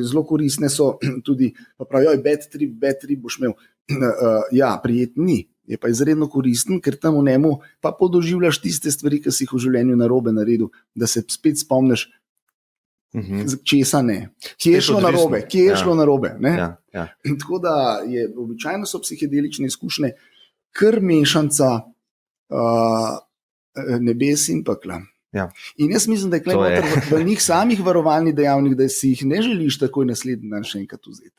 zelo koristne so tudi, pa pravijo, bad trip boš imel. Prijetni, je pa izredno koristen, ker tam v njemu pa podoživljaš tiste stvari, ki si jih v življenju narobe naredil, da se spet spomniš, česa ne. Kje je šlo narobe? Kje je šlo narobe? Tako da običajno so psihedelične izkušnje kar mešanca nebes in pekla. In jaz mislim, da je v njih samih varovalni dejavnik, da si jih ne želiš takoj naslednji dan še enkrat vzeti.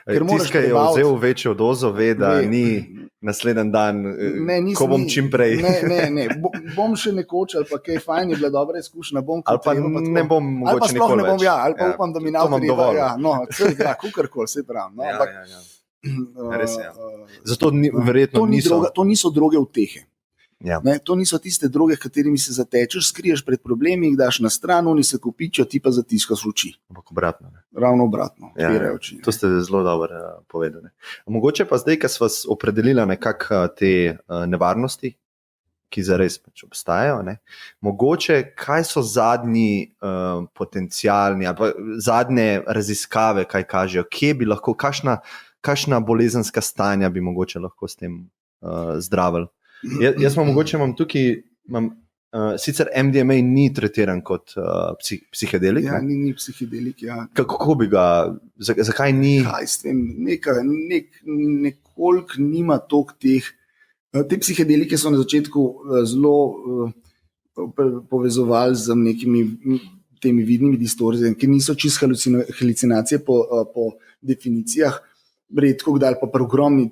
Tisti, ki je vzel večjo dozo, ve, da ni naslednji dan, ko bom čim prej. Ne, bom še nekoč, ali pa kaj fajn, je bila dobra izkušnja. Ali pa ne bom mogoče nikoli več. Ali pa upam, da mi navtreba. Kukarkoli, se pravi. Res je. Zato verjetno niso. To niso droge utehe. To niso tiste droge, katerimi se zatečeš, skriješ pred problemi, jih daš na stran, oni se kopičijo, ti pa zatiskaš oči. Ampak obratno. Ravno obratno. Oči. To ste zelo dobro povedali. Mogoče pa zdaj, ko sva opredelila nekako te nevarnosti, ki zares pač obstajajo, mogoče kaj so zadnji potencialni ali pa zadnje raziskave, kaj kažejo, kje bi lahko, kakšna bolezenska stanja bi mogoče lahko s tem zdravili. Jaz imam tukaj, sicer MDMA ni tretiran kot psihedelik. Ni psihedelik, Kako bi ga, zakaj ni? Kaj s tem, nekoliko nima toliko teh. Te psihedelike so na začetku zelo povezovali z nekimi temi vidnimi distorzijami, ki niso čisto halucinacije po definicijah, redko kdaj pa pri ogromnem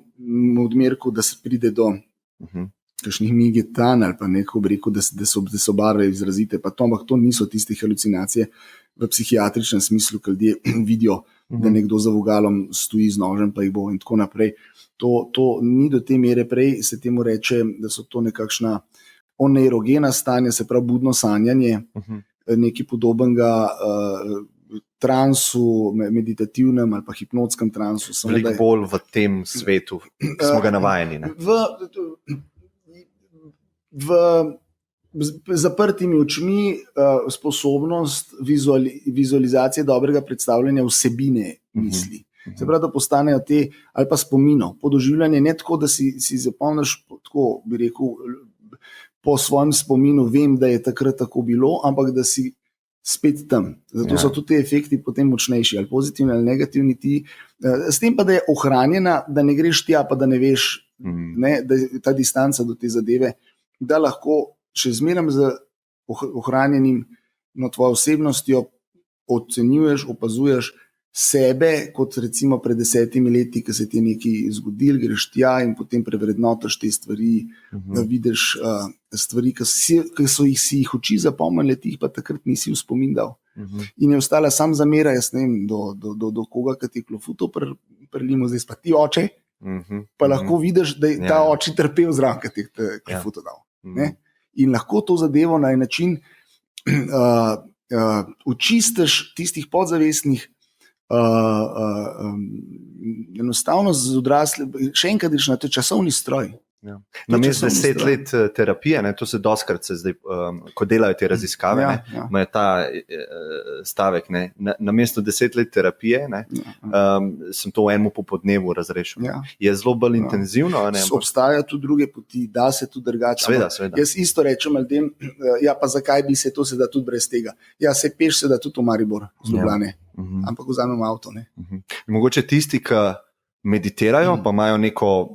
odmerku, da se pride do kakšnih migetan ali pa neko rekel, da so barve izrazite, pa to, ampak to niso tiste halucinacije v psihiatričnem smislu, ki ljudje vidijo, da nekdo za vogalom stoji z nožem, pa jih bo in tako naprej. To ni do te mere, prej se temu reče, da so to nekakšna oneirogena stanja, se pravi budno sanjanje, nekaj podobnega transu, meditativnem ali pa hipnotskem transu. Veliko bolj v tem svetu, ki smo ga navajeni. Ne? V zaprtimi očmi sposobnost vizualizacije dobrega predstavljanja vsebine misli. Se pravi, da postanejo te, ali pa spominov, podoživljanje ne tako, da si zapomniš, tako bi rekel, po svojem spominu vem, da je takrat tako bilo, ampak da si spet tam. Zato so tudi te efekti potem močnejši, ali pozitivni ali negativni ti. S tem pa, da je ohranjena, da ne greš tja, pa da ne veš, ne, da je ta distanca do te zadeve, da lahko še zmeraj z ohranjenim tvojo osebnostjo ocenjuješ, opazuješ sebe, kot recimo pred 10 leti, ki se ti je nekaj zgodil, greš tja in potem prevrednotiš te stvari, da vidiš stvari, ki so jih oči zapomnile, ti jih pa takrat nisi v spomin dal. In je ostala sam zamera, jaz ne vem, do koga, ki ti je klofuto prelimo, zdaj pa ti oče, pa lahko vidiš, da je ta oče trpel zraven, ki ti je klofuto dal. In lahko to zadevo na en način očistiš tistih podzavestnih enostavno z odraslim, še enkrat greš na te časovni stroj. Namesto 10 let terapije, to se doskrat zdaj, ko delajo te raziskave, imajo ta stavek, namesto 10 let terapije, sem to v enem popodnevu razrešil. Je zelo bolj intenzivno. Obstajajo tudi druge poti, da se tudi drugače. Seveda. Jaz isto rečem ljudem, pa zakaj bi se to sedaj tudi brez tega. Se peš sedaj tudi v Maribor, z Ljubljane, ampak vzamem avto. Mogoče tisti, ki meditirajo, pa imajo neko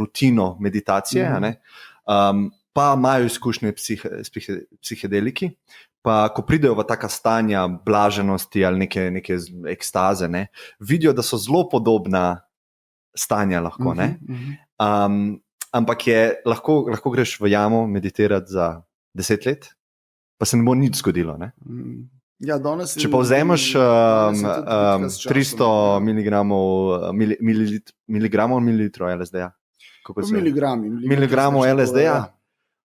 rutino meditacije, pa imajo izkušnje s psihedeliki, pa ko pridejo v taka stanja blaženosti ali neke ekstaze, vidijo, da so zelo podobna stanja lahko. Ampak lahko greš v jamo meditirati za 10 let, pa se ne bo nič zgodilo. Če pa vzameš 300 mililitrov LSD-ja, miligramov LSD-ja,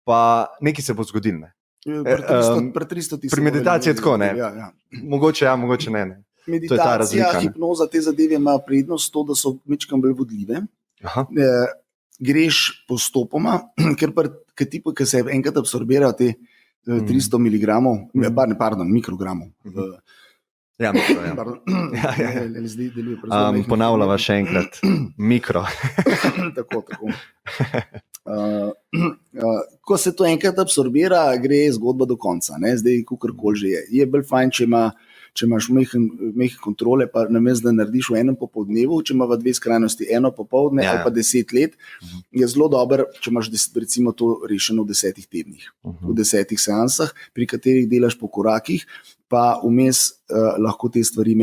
pa nekaj se bo zgodilo. Pri meditaciji je tako, mogoče mogoče ne. Meditacija, hipnoza, te zadeve ima prednost to, da so majčkeno bolj vodljive. Greš postopoma, ker ti, ki se enkrat absorbirajo te 300 miligramov, mikrogramov. Ponavljava še enkrat. Mikro. Tako. Ko se to enkrat absorbira, gre zgodba do konca. Zdaj, kakorkoli že je. Je bolj fajn, če imaš mehke kontrole, pa namesto da narediš v enem popoldnevu, če ima v dve skrajnosti, eno popoldne ali pa 10 let, je zelo dobro, če imaš recimo to rešeno v 10 tednih, v 10 seansah, pri katerih delaš po korakih, pa vmes lahko te stvari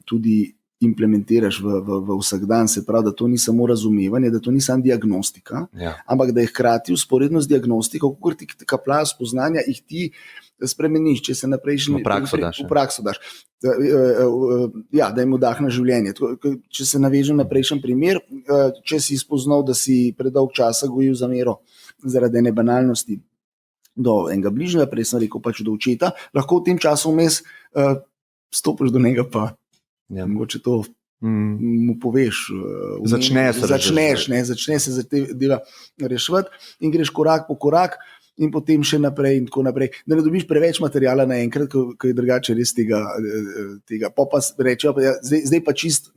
tudi implementiraš v vsak dan. Se pravi, da to ni samo razumevanje, da to ni samo diagnostika, ampak da je hkrati vzporedno z diagnostiko, kako ti kaplja spoznanja, jih ti spremeniš, če se naprej v prakso daš. Da jim vdahne življenje. Če se navežem na prejšnji primer, če si spoznal, da si predolg časa gojil zamero zaradi ene banalnosti do enega bližnjega, prej sem rekel pač do očeta, lahko v tem času vmes stopiš do njega, pa mogoče to mu poveš. Začne se za te dela reševati in greš korak po korak, in potem še naprej in tako naprej. Da ne dobiš preveč materijala naenkrat, ko je drugače res tega. Pa rečejo, zdaj pa čist.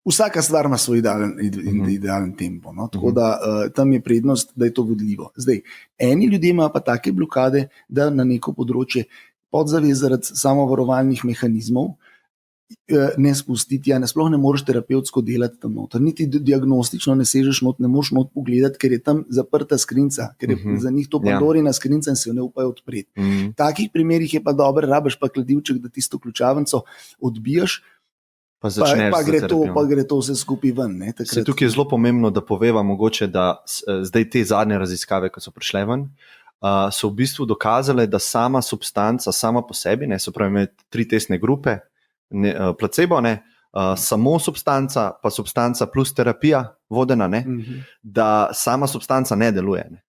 Vsaka stvar ima svoj idealen tempo. Tako da tam je prednost, da je to vodljivo. Zdaj, eni ljudje imajo pa take blokade, da na neko področje podzavest zaradi samovarovalnih mehanizmov ne spustiti, sploh ne moreš terapevtsko delati tam noter, niti diagnostično ne sežeš not, ne moreš not pogledati, ker je tam zaprta skrinjica, ker je za njih to Pandorina skrinjica in se jo ne upajo odpreti. V takih primerih je pa dobro, rabiš pa kladivček, da tisto ključavnico odbijaš, pa gre to vse skupaj ven. Tukaj je zelo pomembno, da poveva mogoče, da zdaj te zadnje raziskave, ki so prišle ven, so v bistvu dokazale, da sama substanca, sama po sebi, so pravi med 3 testne grupe, placebo, samo substanca, pa substanca plus terapija vodena, da sama substanca ne deluje.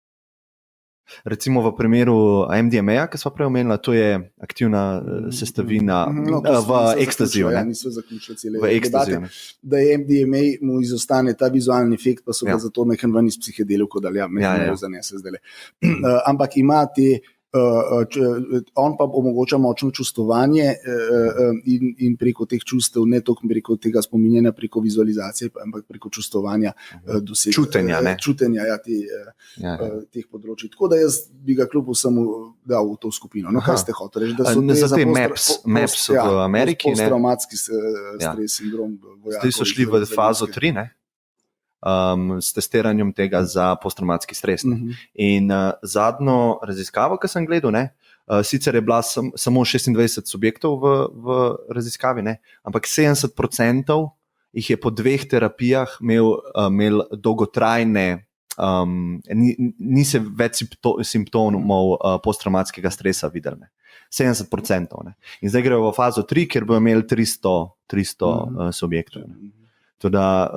Recimo v primeru MDMA, ki smo prej omenili, to je aktivna sestavina v ekstaziju. Niso zaključili cele debate, da je MDMA mu izostane ta vizualni efekt, pa so ga zato nekaj ven iz psihedelov, da me zanese zdaj. Ampak ima te. On pa omogoča močno čustvovanje in preko teh čustev, ne toliko preko tega spominjanja, preko vizualizacije, ampak preko čustvovanja čutenja teh področji. Tako da jaz bi ga kljub vsemu dal v to skupino. No, kaj ste hoteli reči? Za te MAPS v Ameriki. Posttraumatski stres sindrom. Zdaj so šli v fazo 3, ne? S testiranjem tega za posttraumatski stres. In zadnjo raziskavo, ki sem gledal, sicer je bila samo 26 subjektov v raziskavi, ampak 70% jih je po 2 terapijah imel dolgotrajne, ni se več simptomov posttraumatskega stresa videli. 70%. In zdaj grejo v fazo 3, kjer bojo imeli 300 subjektov. Teda,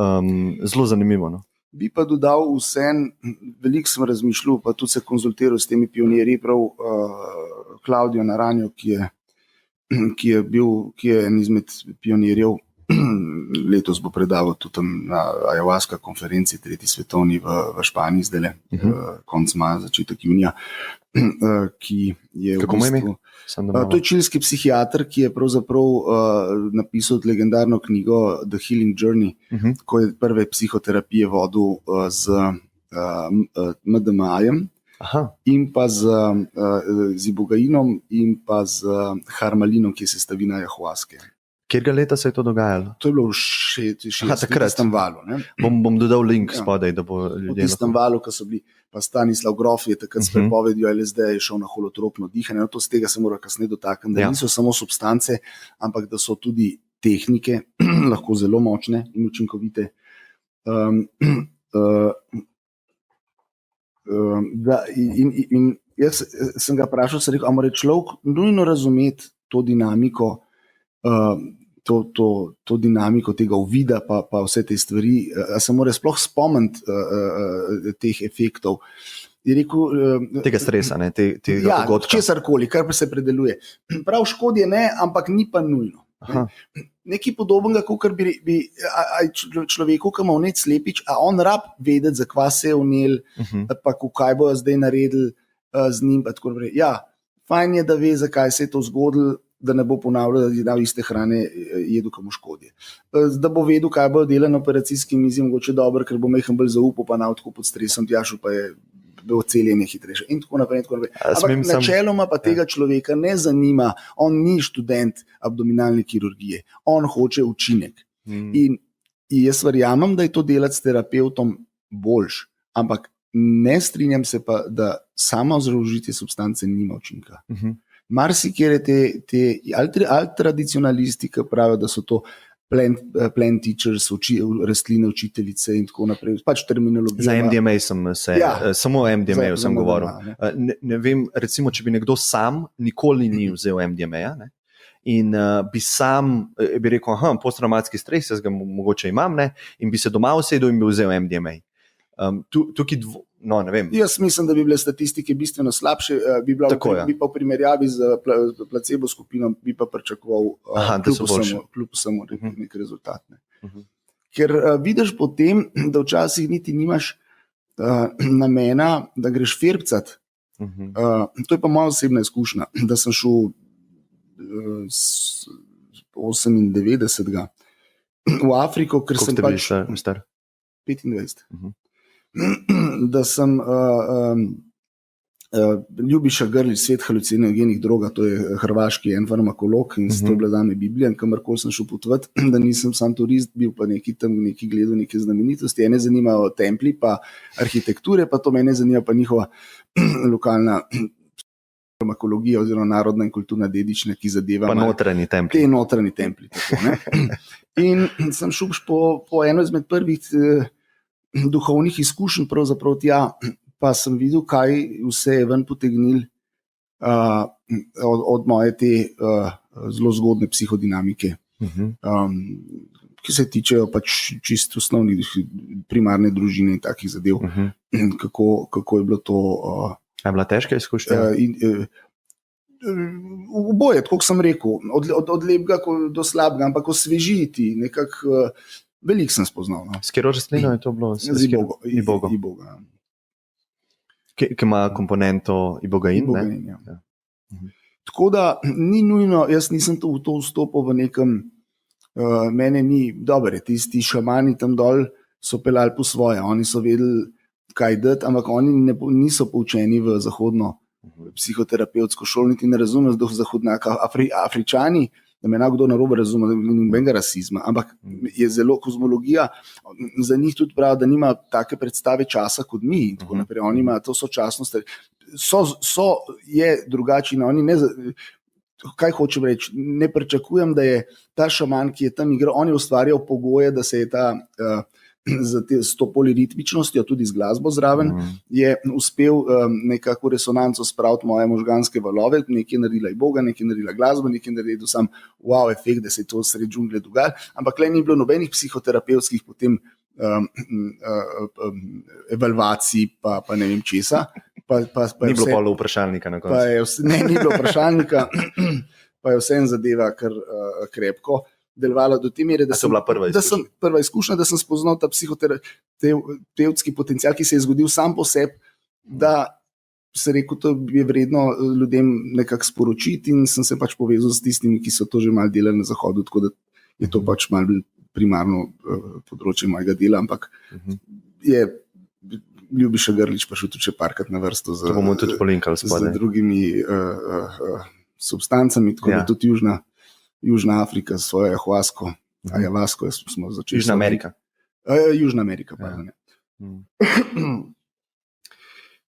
zelo zanimivo. No? Bi pa dodal vsem, veliko sem razmišljal, pa tudi se konzultiral s temi pionirji, prav Klaudijo Naranjo, ki je en izmed pionirjev, letos bo predaval tudi tam na Ayahuasca konferenci, 3. svetovni v Španiji, zdaj konc maja, začetek junija, ki je Kako v bistvu... To je čilski psihiater, ki je pravzaprav napisal legendarno knjigo The Healing Journey, ko je prve psihoterapije vodil z MDMA-jem in pa z ibogainom in pa z harmalinom, ki je sestavina ayahuaske. Kjerga leta se je to dogajalo? To je bilo v 60. valu. Bom dodal link spodaj, da bo ljudje... V tistem valu, ko so bili, pa Stanislav Grof je takrat s prepovedjo LSD je šel na holotropno dihanje. No, to z tega se mora kasneje dotakniti, da niso samo substance, ampak da so tudi tehnike, lahko zelo močne in učinkovite. In jaz sem ga vprašal, sem rekel, a mora človek nujno razumeti to dinamiko, to dinamiko tega uvida, pa vse te stvari, a se mora sploh spomniti teh efektov. Je rekel, tega stresa, tega dogodka. Česarkoli, kar pa se predeluje. Prav škodje ne, ampak ni pa nujno. Nekaj podobnega, kot bi človeku, ki ima vnet slepič, a on rab vedeti, za kva se je vnel, pa kaj bojo zdaj naredili z njim. Ja, fajn je, da ve, zakaj se je to zgodilo, da ne bo ponavljal, da je dal iste hrane, jedu komu škodje. Da bo vedel, kaj bo delal na operacijski mizi, mogoče dobro, ker bo mehen bolj zaupal, pa nav tako pod stresom, tjašel pa je bilo celjenje hitrejše in tako naprej. Ampak načeloma pa tega človeka ne zanima, on ni študent abdominalne kirurgije, on hoče učinek. In jaz verjamem, da je to delati s terapeutom boljš, ampak ne strinjam se pa, da sama vzrožitje substance nima učinka. Marsikere te tradicionalisti, ki pravijo, da so to plant teachers, rastline učiteljice in tako naprej, pač terminologija. Za MDMA samo o MDMA sem govoril. Ne vem, recimo, če bi nekdo sam nikoli ni vzel MDMA, in bi sam, bi rekel, posttraumatski stres, jaz ga mogoče imam, in bi se doma usedel in bi vzel MDMA. Ne vem. Jaz mislim, da bi bile statistike bistveno slabše, bi pa v primerjavi z placebo skupino bi pa pričakoval kljub vsemu nek rezultat. Ker vidiš potem, da včasih niti nimaš namena, da greš firpcat. To je pa moja osebna izkušnja, da sem šel 98. v Afriko, ker sem pač... Koliko ste bili star? 25. Da sem Ljubiša Grlić, Svet halucinogenih droga, to je hrvaški en farmakolog in to bila zame Biblija, in kamorkoli sem šel potovati, da nisem sam turist, bil pa neki tam, neki gledal neke znamenitosti, ene zanimajo templi, pa arhitekture, pa to mene zanima pa njihova lokalna farmakologija oziroma narodna in kulturna dedična, ki zadeva pa notranji templi. Te notranji templi. Tako, in sem šel po eno izmed prvih duhovnih izkušenj, pravzaprav tja, pa sem videl, kaj vse je ven potegnil od moje te zelo zgodne psihodinamike, ki se tičejo pač čisto osnovnih primarne družine in takih zadev, kako je bilo to Je bila težka izkušnja? Oboje, kot sem rekel, od lepega do slabega, ampak osvežiti, nekako veliko sem spoznal. No. S katero rastlino je to bilo? Iboga. Ki ima komponento ibogain. Ja. Tako da ni nujno, jaz nisem v to vstopil v nekem, mene ni, dobro, tisti šamani tam dol so pelali po svoje, oni so vedeli, kaj dati, ampak oni niso poučeni v zahodno psihoterapevtsko šolo, niti ne razumejo do zahodnjaka. Afričani, da me kdo narobe razume, nobenega rasizma, ampak je zelo kozmologija, za njih tudi pravi, da nima take predstave časa kot mi in tako naprej. Oni imajo to sočasnost, je drugačen, oni ne. Kaj hočem reči? Ne pričakujem, da je ta šaman, ki je tam igral, on je ustvarjal pogoje, da se je ta s to poliritmičnostjo, tudi z glasbo zraven, je uspel nekako resonanco spraviti moje možganske valove, nekaj naredila Iboga, nekaj naredila glasba, nekaj naredil sam wow efekt, da se je to sred džungle dogajalo, ampak le ni bilo nobenih psihoterapevtskih potem evalvacij, pa ne vem česa. Ni bilo polo vprašalnika na koncu. Ni bilo vprašalnika, pa je vse en zadeva kar krepko delovala do te mere, da sem prva izkušnja, da sem spoznal ta psihoterapevtski potencial, ki se je zgodil sam po sebi, da se rekel, to je vredno ljudem nekako sporočiti in sem se pač povezal s tistimi, ki so to že malo delali na zahodu, tako da je to pač malo primarno področje mojega dela, ampak je Ljubiša Grlić prišel tudi še parkrat na vrsto z drugimi substancami, tako da tudi Južna Afrika s svojo ayahuasko. Ayahuasko smo začeli. Južna Amerika. Južna Amerika, pardon.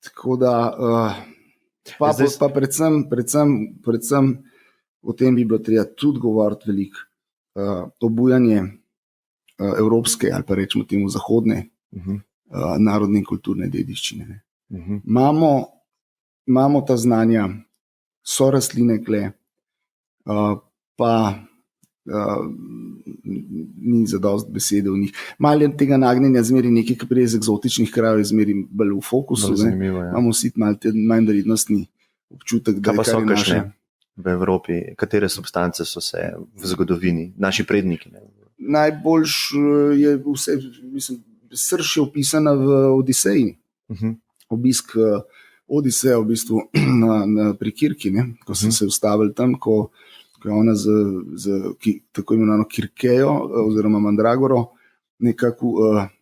Tako da, pa predvsem o tem bi bilo treba tudi govoriti veliko. Obujanje evropske ali pa rečemo temu zahodne narodne in kulturne dediščine. Imamo ta znanja, so rastline kle, pa ni zadost besede v njih. Malo je tega nagnjenja zmeri nekaj, ki prije z eksotičnih krajev je zmeri bolj v fokusu. Imamo vsi manj vrednostni občutek, da je kar je naše. V Evropi, katere substance so se v zgodovini, naši predniki? Najboljš je vse, mislim, srž je opisana v Odiseji. Obisk Odiseja v bistvu pri Kirki, ko sem se ustavil tam, ko je ona z tako imenovano Kirkejo oziroma Mandragoro nekako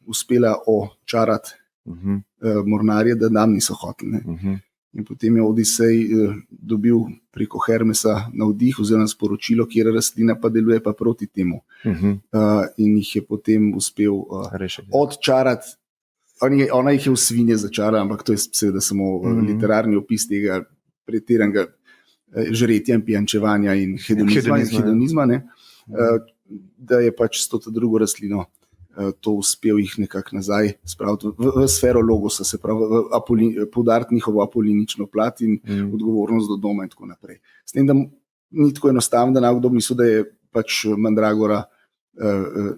uspela očarati mornarje, da nam niso hoteli. In potem je Odisej dobil preko Hermesa navdih oziroma sporočilo, kjer rastlina pa deluje pa proti temu. In jih je potem uspel odčarati. Ona jih je v svinje začala, ampak to je seveda samo literarni opis tega pretiranega žretja in pijančevanja in hedonizma, da je pač s to drugo rastlino to uspel jih nekako nazaj spraviti v sfero logosa, se pravi poudariti njihovo apolinično plat in odgovornost do doma in tako naprej. S tem, da ni tako enostavno, da nekdo misli, da je pač Mandragora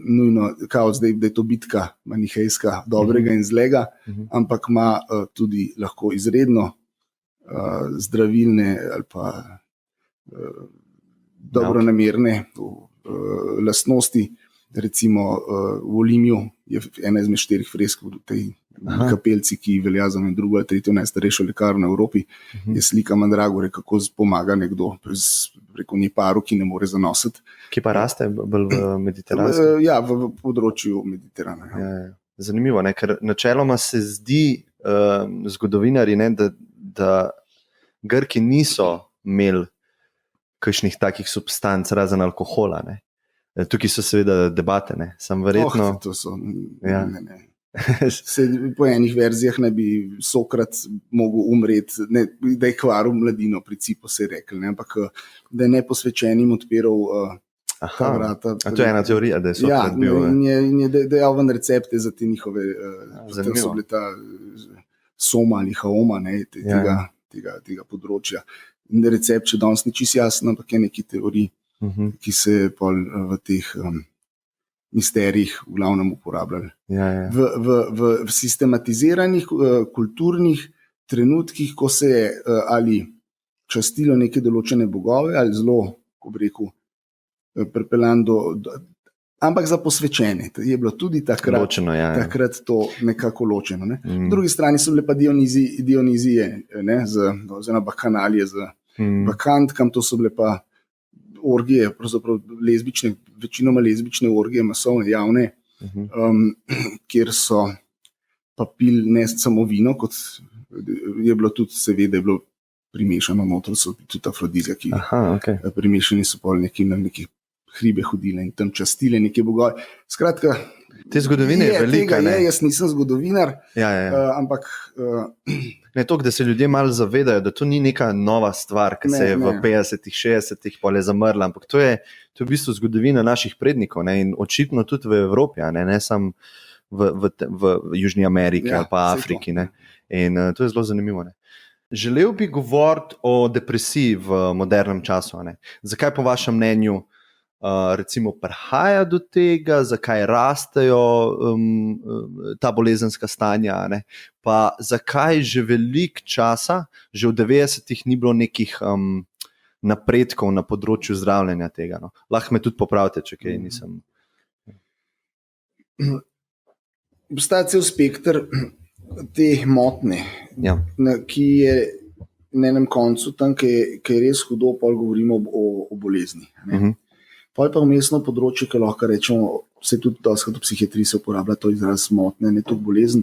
nujno, kao zdaj, da je to bitka manihejska dobrega in zlega, ampak ima tudi lahko izredno zdravilne ali pa dobronamerne lastnosti. Recimo v Olimju je ena izmed 4 fresk v tej kapelci, ki velja za drugo ali tretjo najstarejšo lekarno v Evropi, je slika Mandragore, kako pomaga nekdo preko Neparu, ki ne more zanositi. Ki pa raste bolj v Mediteranu? Ja, v področju Mediterana. Ja. Zanimivo, ker načeloma se zdi zgodovinarji, da Grki niso imeli kakšnih takih substanc razen alkohola. Tukaj so seveda debate, sam verjetno. To so, ne. Po enih verzijah naj bi Sokrat mogel umreti, da je kvaril mladino, principu se je rekel, ampak da je neposvečenim odpiral ta vrata. A to je ena teorija, da je Sokrat bil. In je dejal ven recepte za te njihove, tam so bile ta soma ali haoma, tega področja. In recept še danes ni čisto jasen, ampak je neki teorij, ki se v teh misterijih v glavnem uporabljali. V sistematiziranih kulturnih trenutkih, ko se je ali častilo neke določene bogove, ali zelo, ko bi rekel, pripeljan ampak za posvečene. Je bilo tudi takrat, Ločeno, ja. takrat to nekako ločeno. Ne? Po drugi strani so bile pa Dionizije, oziroma bakanalije z bakantkam, to so bile pa orgije, pravzaprav lezbične, večinoma lezbične orgije, masovne, javne, kjer so pa pili ne samo vino, kot je bilo tudi, seveda, je bilo primešano noter, so tudi afrodizijaki. Okay. Primešani so pol nekih hribe hodile in tam častile neke bogove. Skratka, te zgodovine je velika. Jaz nisem zgodovinar, ampak... Ne, to, da se ljudje malo zavedajo, da to ni neka nova stvar, ki se je v 50-ih, 60-ih pole zamrla, ampak to je v bistvu zgodovina naših prednikov, ne, in očitno tudi v Evropi, ne samo v Južni Ameriki ali pa Afriki. Ne. In to je zelo zanimivo. Ne. Želel bi govoriti o depresiji v modernem času. Ne. Zakaj po vašem mnenju recimo prihaja do tega, zakaj rastejo ta bolezenska stanja, ne? Pa zakaj že veliko časa, že v 90-ih ni bilo nekih napredkov na področju zdravljenja tega. No? Lahko me tudi popravite, če kaj nisem. Obstaja cel spekter te motnje, ki je na enem koncu tam, ki je res hudo, pol govorimo o bolezni. Pol pa vmesno področje, ki lahko rečemo, se tudi doskrat v psihiatriji se uporablja to izraz motnje, ne tudi bolezen.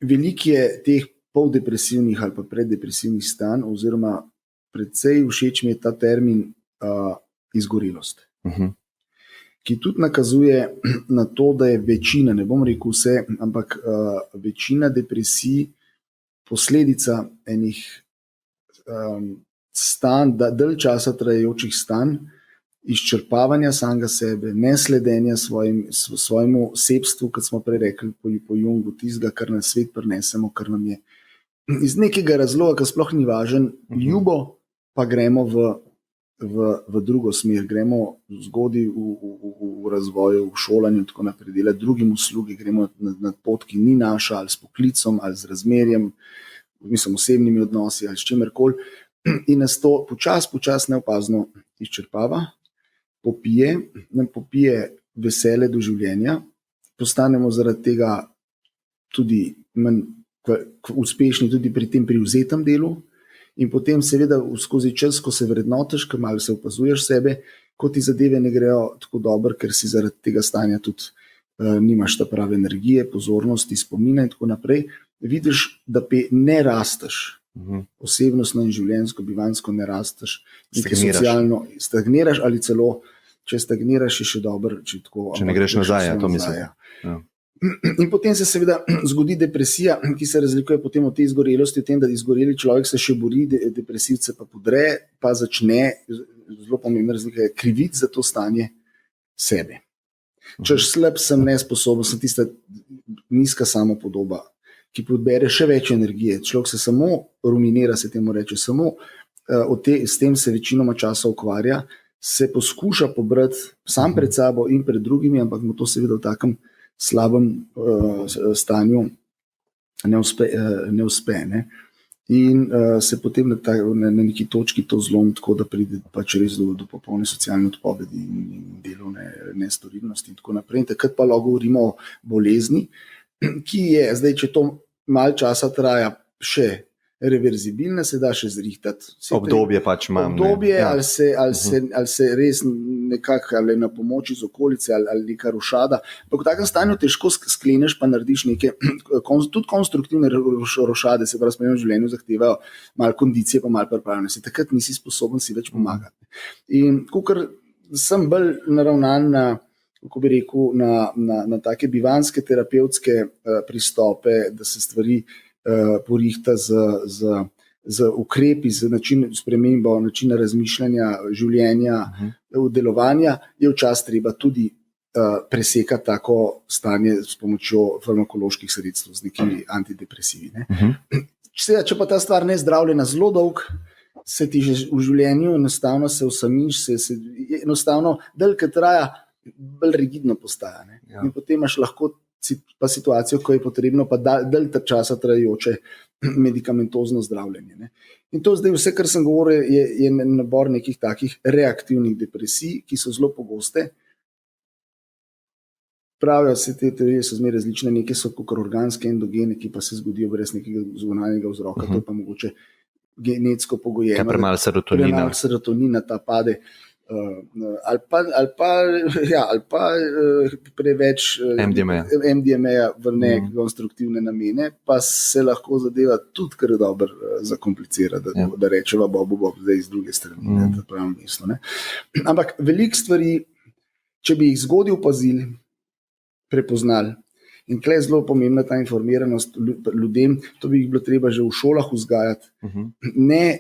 Veliko je teh poldepresivnih ali pa preddepresivnih stanj, oziroma predvsej všeč mi je ta termin izgorelost, ki tudi nakazuje na to, da je večina, ne bom rekel vse, ampak večina depresij posledica enih stanj, dalj časa trajajočih stanj, izčrpavanja samega sebe, nesledenja svojemu sebstvu, kot smo prej rekli po Jungu, tistega, kar na svet prinesemo, kar nam je iz nekega razloga, ki sploh ni važen, ljubo, pa gremo v drugo smer, gremo zgodaj v razvoju, v šolanju in tako naprej, delati drugim uslugi, gremo na pot, ki ni naša, ali s poklicom, ali z razmerjem, mislim, osebnimi odnosi, ali s čimerkoli. In nas to počas neopazno izčrpava, nam popije vesele do življenja, postanemo zaradi tega tudi manj uspešni tudi pri tem privzetem delu in potem seveda skozi čas, ko se vrednotiš, ko malo se opazuješ sebe, ko ti zadeve ne grejo tako dobro, ker si zaradi tega stanja tudi nimaš ta prave energije, pozornosti, spomina in tako naprej, vidiš, da ne rasteš. Osebnostno in življenjsko, bivanjsko ne rasteš, socialno stagniraš ali celo, če stagniraš, je še dobro, če ne greš nazaj, to mislim. Ja. In potem se seveda zgodi depresija, ki se razlikuje potem od te izgorelosti, v tem, da izgoreli človek se še bori, depresivce pa podre, pa začne, zelo pomembna razlika, kriviti za to stanje sebe. Češ slab sem, nesposoben, sem tista nizka samopodoba, ki podbere še več energije. Človek se samo ruminira, se temu reče, samo s tem se večinoma časa ukvarja, se poskuša pobrati sam pred sabo in pred drugimi, ampak mu to seveda v takem slabem stanju ne uspe. Ne? In se potem na neki točki to zlomi, tako da pride pač res do popolne socialne odpovedi in delovne nestorilnosti in tako naprej. In takrat pa lahko govorimo o bolezni, ki je, zdaj, če to malo časa traja, še reverzibilna, se da še zrihtati. Obdobje pač imam. Obdobje, ja. ali se res nekako, ali na pomoč iz okolice, ali neka rošada. Pa v takem stanju težko skleneš, pa narediš neke, tudi konstruktivne rošade, se pravi, spremem v življenju zahtevajo malo kondicije, pa malo pripravljenosti. Takrat nisi sposoben si več pomagati. In kakor sem bolj naravnan kako bi rekel, na take bivanjske terapevtske pristope, da se stvari porihta z ukrepi, z spremembo načina razmišljanja, življenja, delovanja, je včasih treba tudi presekati tako stanje s pomočjo farmakoloških sredstev, z nekimi antidepresivi. Če pa ta stvar ne je zdravljena zelo dolg, se ti že v življenju enostavno se osamiš, enostavno dalj, ki traja, bolj rigidno postaja. Ne? Ja. In potem imaš lahko pa situacijo, ko je potrebno pa dalj časa trajajoče medikamentozno zdravljenje. Ne. In to zdaj vse, kar sem govoril, je nabor nekih takih reaktivnih depresij, ki so zelo pogoste. Pravijo, vse te teorije so zmeraj različne, neke so kot organske endogene, ki pa se zgodijo brez nekega zunanjega vzroka, to je pa mogoče genetsko pogojeno. Premalo serotonina ta pade, ali pa preveč MDMA v nekonstruktivne namene, pa se lahko zadeva tudi kar dobro zakomplicira, da rečeva Bob zdaj iz druge strani, da pravim mesto. Ampak veliko stvari, če bi jih zgodaj opazili, prepoznali. In tukaj je zelo pomembna ta informiranost ljudem, to bi jih bilo treba že v šolah vzgajati. Ne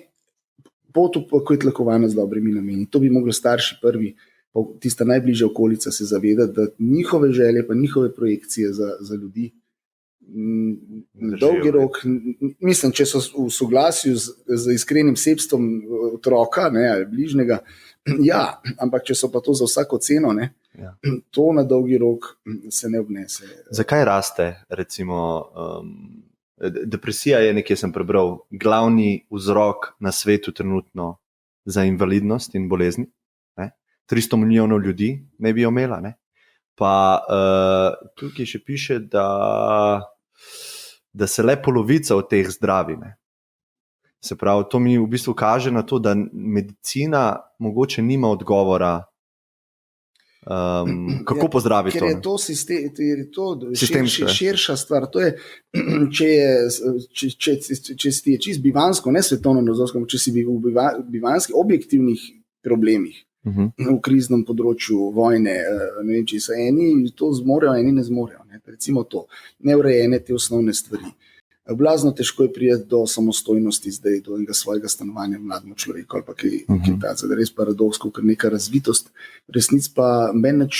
pot tlakovana z dobrimi nameni. To bi mogli starši prvi, tista najbližja okolica se zavedati, da njihove želje pa njihove projekcije za ljudi na dolgi rok, mislim, če so v soglasju z iskrenim sebstvom otroka, ne, ali bližnjega, ja, ampak če so pa to za vsako ceno, ne, to na dolgi rok se ne obnese. Zakaj raste, recimo, depresija je, nekje sem prebral, glavni vzrok na svetu trenutno za invalidnost in bolezni. 300 milijonov ljudi ne bi jo imela. Ne? Pa tukaj še piše, da se le polovica od teh zdravi. Ne? Se pravi, to mi v bistvu kaže na to, da medicina mogoče nima odgovora, kako pozdraviti to. Ker je to širša stvar. To je, če si čist bivansko, ne svetovno nazorsko, če si v bivanskih objektivnih problemih, v kriznem področju vojne, ne vem, če so eni to zmorejo, eni ne zmorejo. Ne? Recimo to, neurejene te osnovne stvari. Blazno težko je prijeti do samostojnosti zdaj, do enega svojega stanovanja mlademu človeku ali pa kaj takega, res paradoksko, ker neka razvitost, resnic pa menač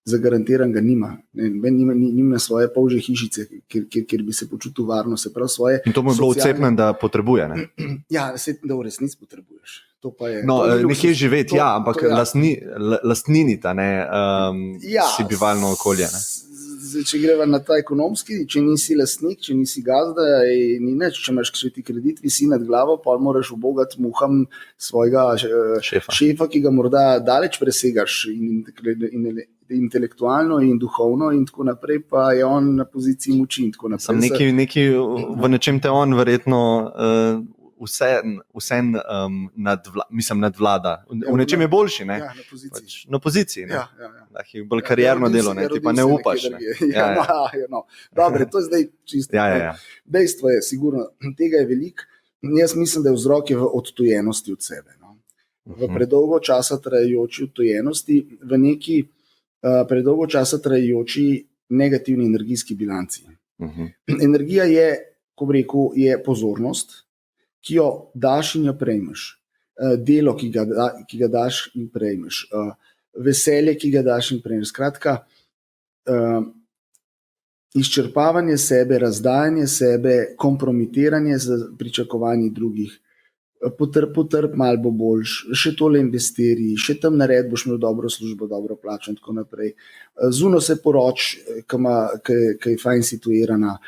zagarantiranega nima. Nima svoje polžje hišice, kjer bi se počutil varno, se pravi svoje. In to mu je bilo vcepnem, da potrebuje, ne? Ja, da v resnici potrebuješ. To pa je, nekje živeti, ampak lastninita, ne, si bivalno okolje, ne? Če greva na ta ekonomski, če nisi lastnik, če nisi gazda, ni nič, če imaš še ti kredit, visi nad glavo, pa moraš ubogati muham svojega šefa, ki ga morda daleč presegaš intelektualno in duhovno in tako naprej, pa je on na poziciji moči in tako naprej. Neki v nečem te on verjetno vse nadvlada. V nečem je boljši, ne? Ja, na poziciji. Na poziciji, ne? Ja. Bolj karierno delo, ne? Ti pa ne upaš. Dobre, to je zdaj čisto. Dejstvo je, sigurno, tega je veliko. Jaz mislim, da je vzrok v odtujenosti od sebe. No? V predolgo časa trajajoči odtujenosti, v neki predolgo časa trajajoči negativni energijski bilanci. Energija je, ko bi rekel, je pozornost, ki jo daš in jo prejmeš, delo, ki ga daš in prejmeš, veselje, ki ga daš in prejmeš. Skratka, izčrpavanje sebe, razdajanje sebe, kompromitiranje z pričakovanji drugih, potrp malo bo boljš, še tole investiri, še tam nared boš imel dobro službo, dobro plačo in tako naprej. Zuno se poroč, ki je fajn situirana,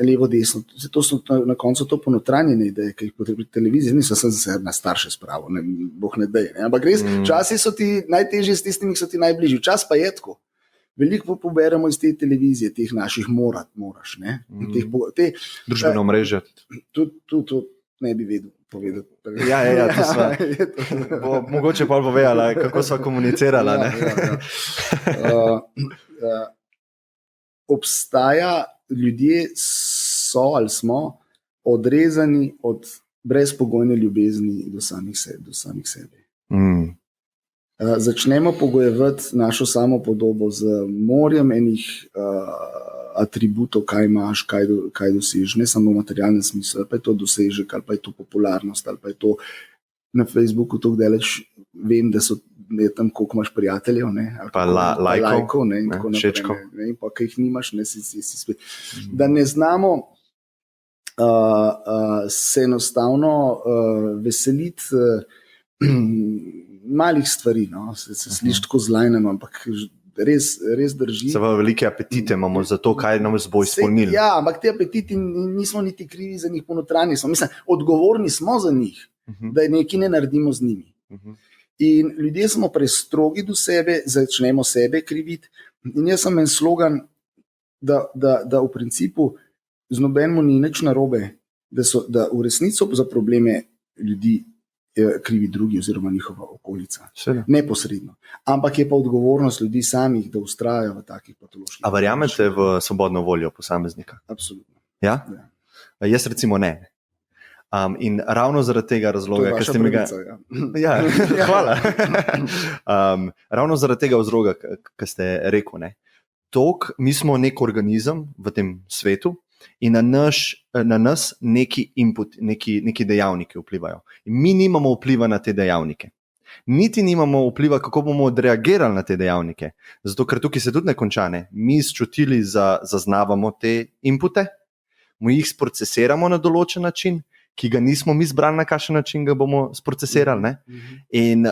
levo, desno. To so na koncu to ponotranjene ideje, ki jih potrebuje televizija. Nisem se na starše spravil, boh ne dej. Ampak res, časi so ti najtežji s tistimi, ki so ti najbližji. Čas pa je tako. Veliko poberemo iz te televizije, teh naših moraš. Družbeno mreže. Tudi ne bi vedel povedati. Ja, to sva. Mogoče pa povedala, kako sva komunicirala. Obstaja, ljudje so ali smo odrezani od brezpogojne ljubezni do samih sebe. Začnemo pogojevati našo samopodobo z morjem enih atributov, kaj imaš, kaj dosežeš, ne samo v materialnem smislu, ali pa je to dosežek, ali pa je to popularnost, ali pa je to na Facebooku tako daleč, vem, da je tam, koliko imaš prijateljev, ne, pa lajkov, ne, in tako naprej, ne, in pa kaj jih nimaš, ne, si spet. Da ne znamo se enostavno veseliti malih stvari, no, se sliši tako zlajneno, ampak res drži. Seveda velike apetite imamo za to, kaj nam bo izpolnilo. Ja, ampak te apetiti nismo niti krivi za njih ponotranji. Mislim, odgovorni smo za njih, da nekaj ne naredimo z njimi. In ljudje smo prestrogi do sebe, začnemo sebe kriviti. In jaz sem en slogan, da v principu z nobenemu ni nič narobe, da v resnico za probleme ljudi krivi drugi oziroma njihova okolica. Neposredno. Ampak je pa odgovornost ljudi samih, da ustrajajo v takih patoloških. A verjamete v svobodno voljo posameznika? Absolutno. Ja? Ja. Jaz recimo ne. In ravno zaradi tega razloga, ker ste mi ga... Ja, hvala. Ravno zaradi tega vzroka, ki ste rekel, ne. Mi smo nek organizem v tem svetu in na nas neki input, neki dejavniki vplivajo. In mi nimamo vpliva na te dejavnike. Niti nimamo vpliva, kako bomo odreagirali na te dejavnike. Zato, ker tukaj se tudi ne konča, ne. Mi s čutili zaznavamo te inpute, mi jih sprocesiramo na določen način, ki ga nismo mi zbrali, na kakšen način ga bomo sprocesirali. Ne? In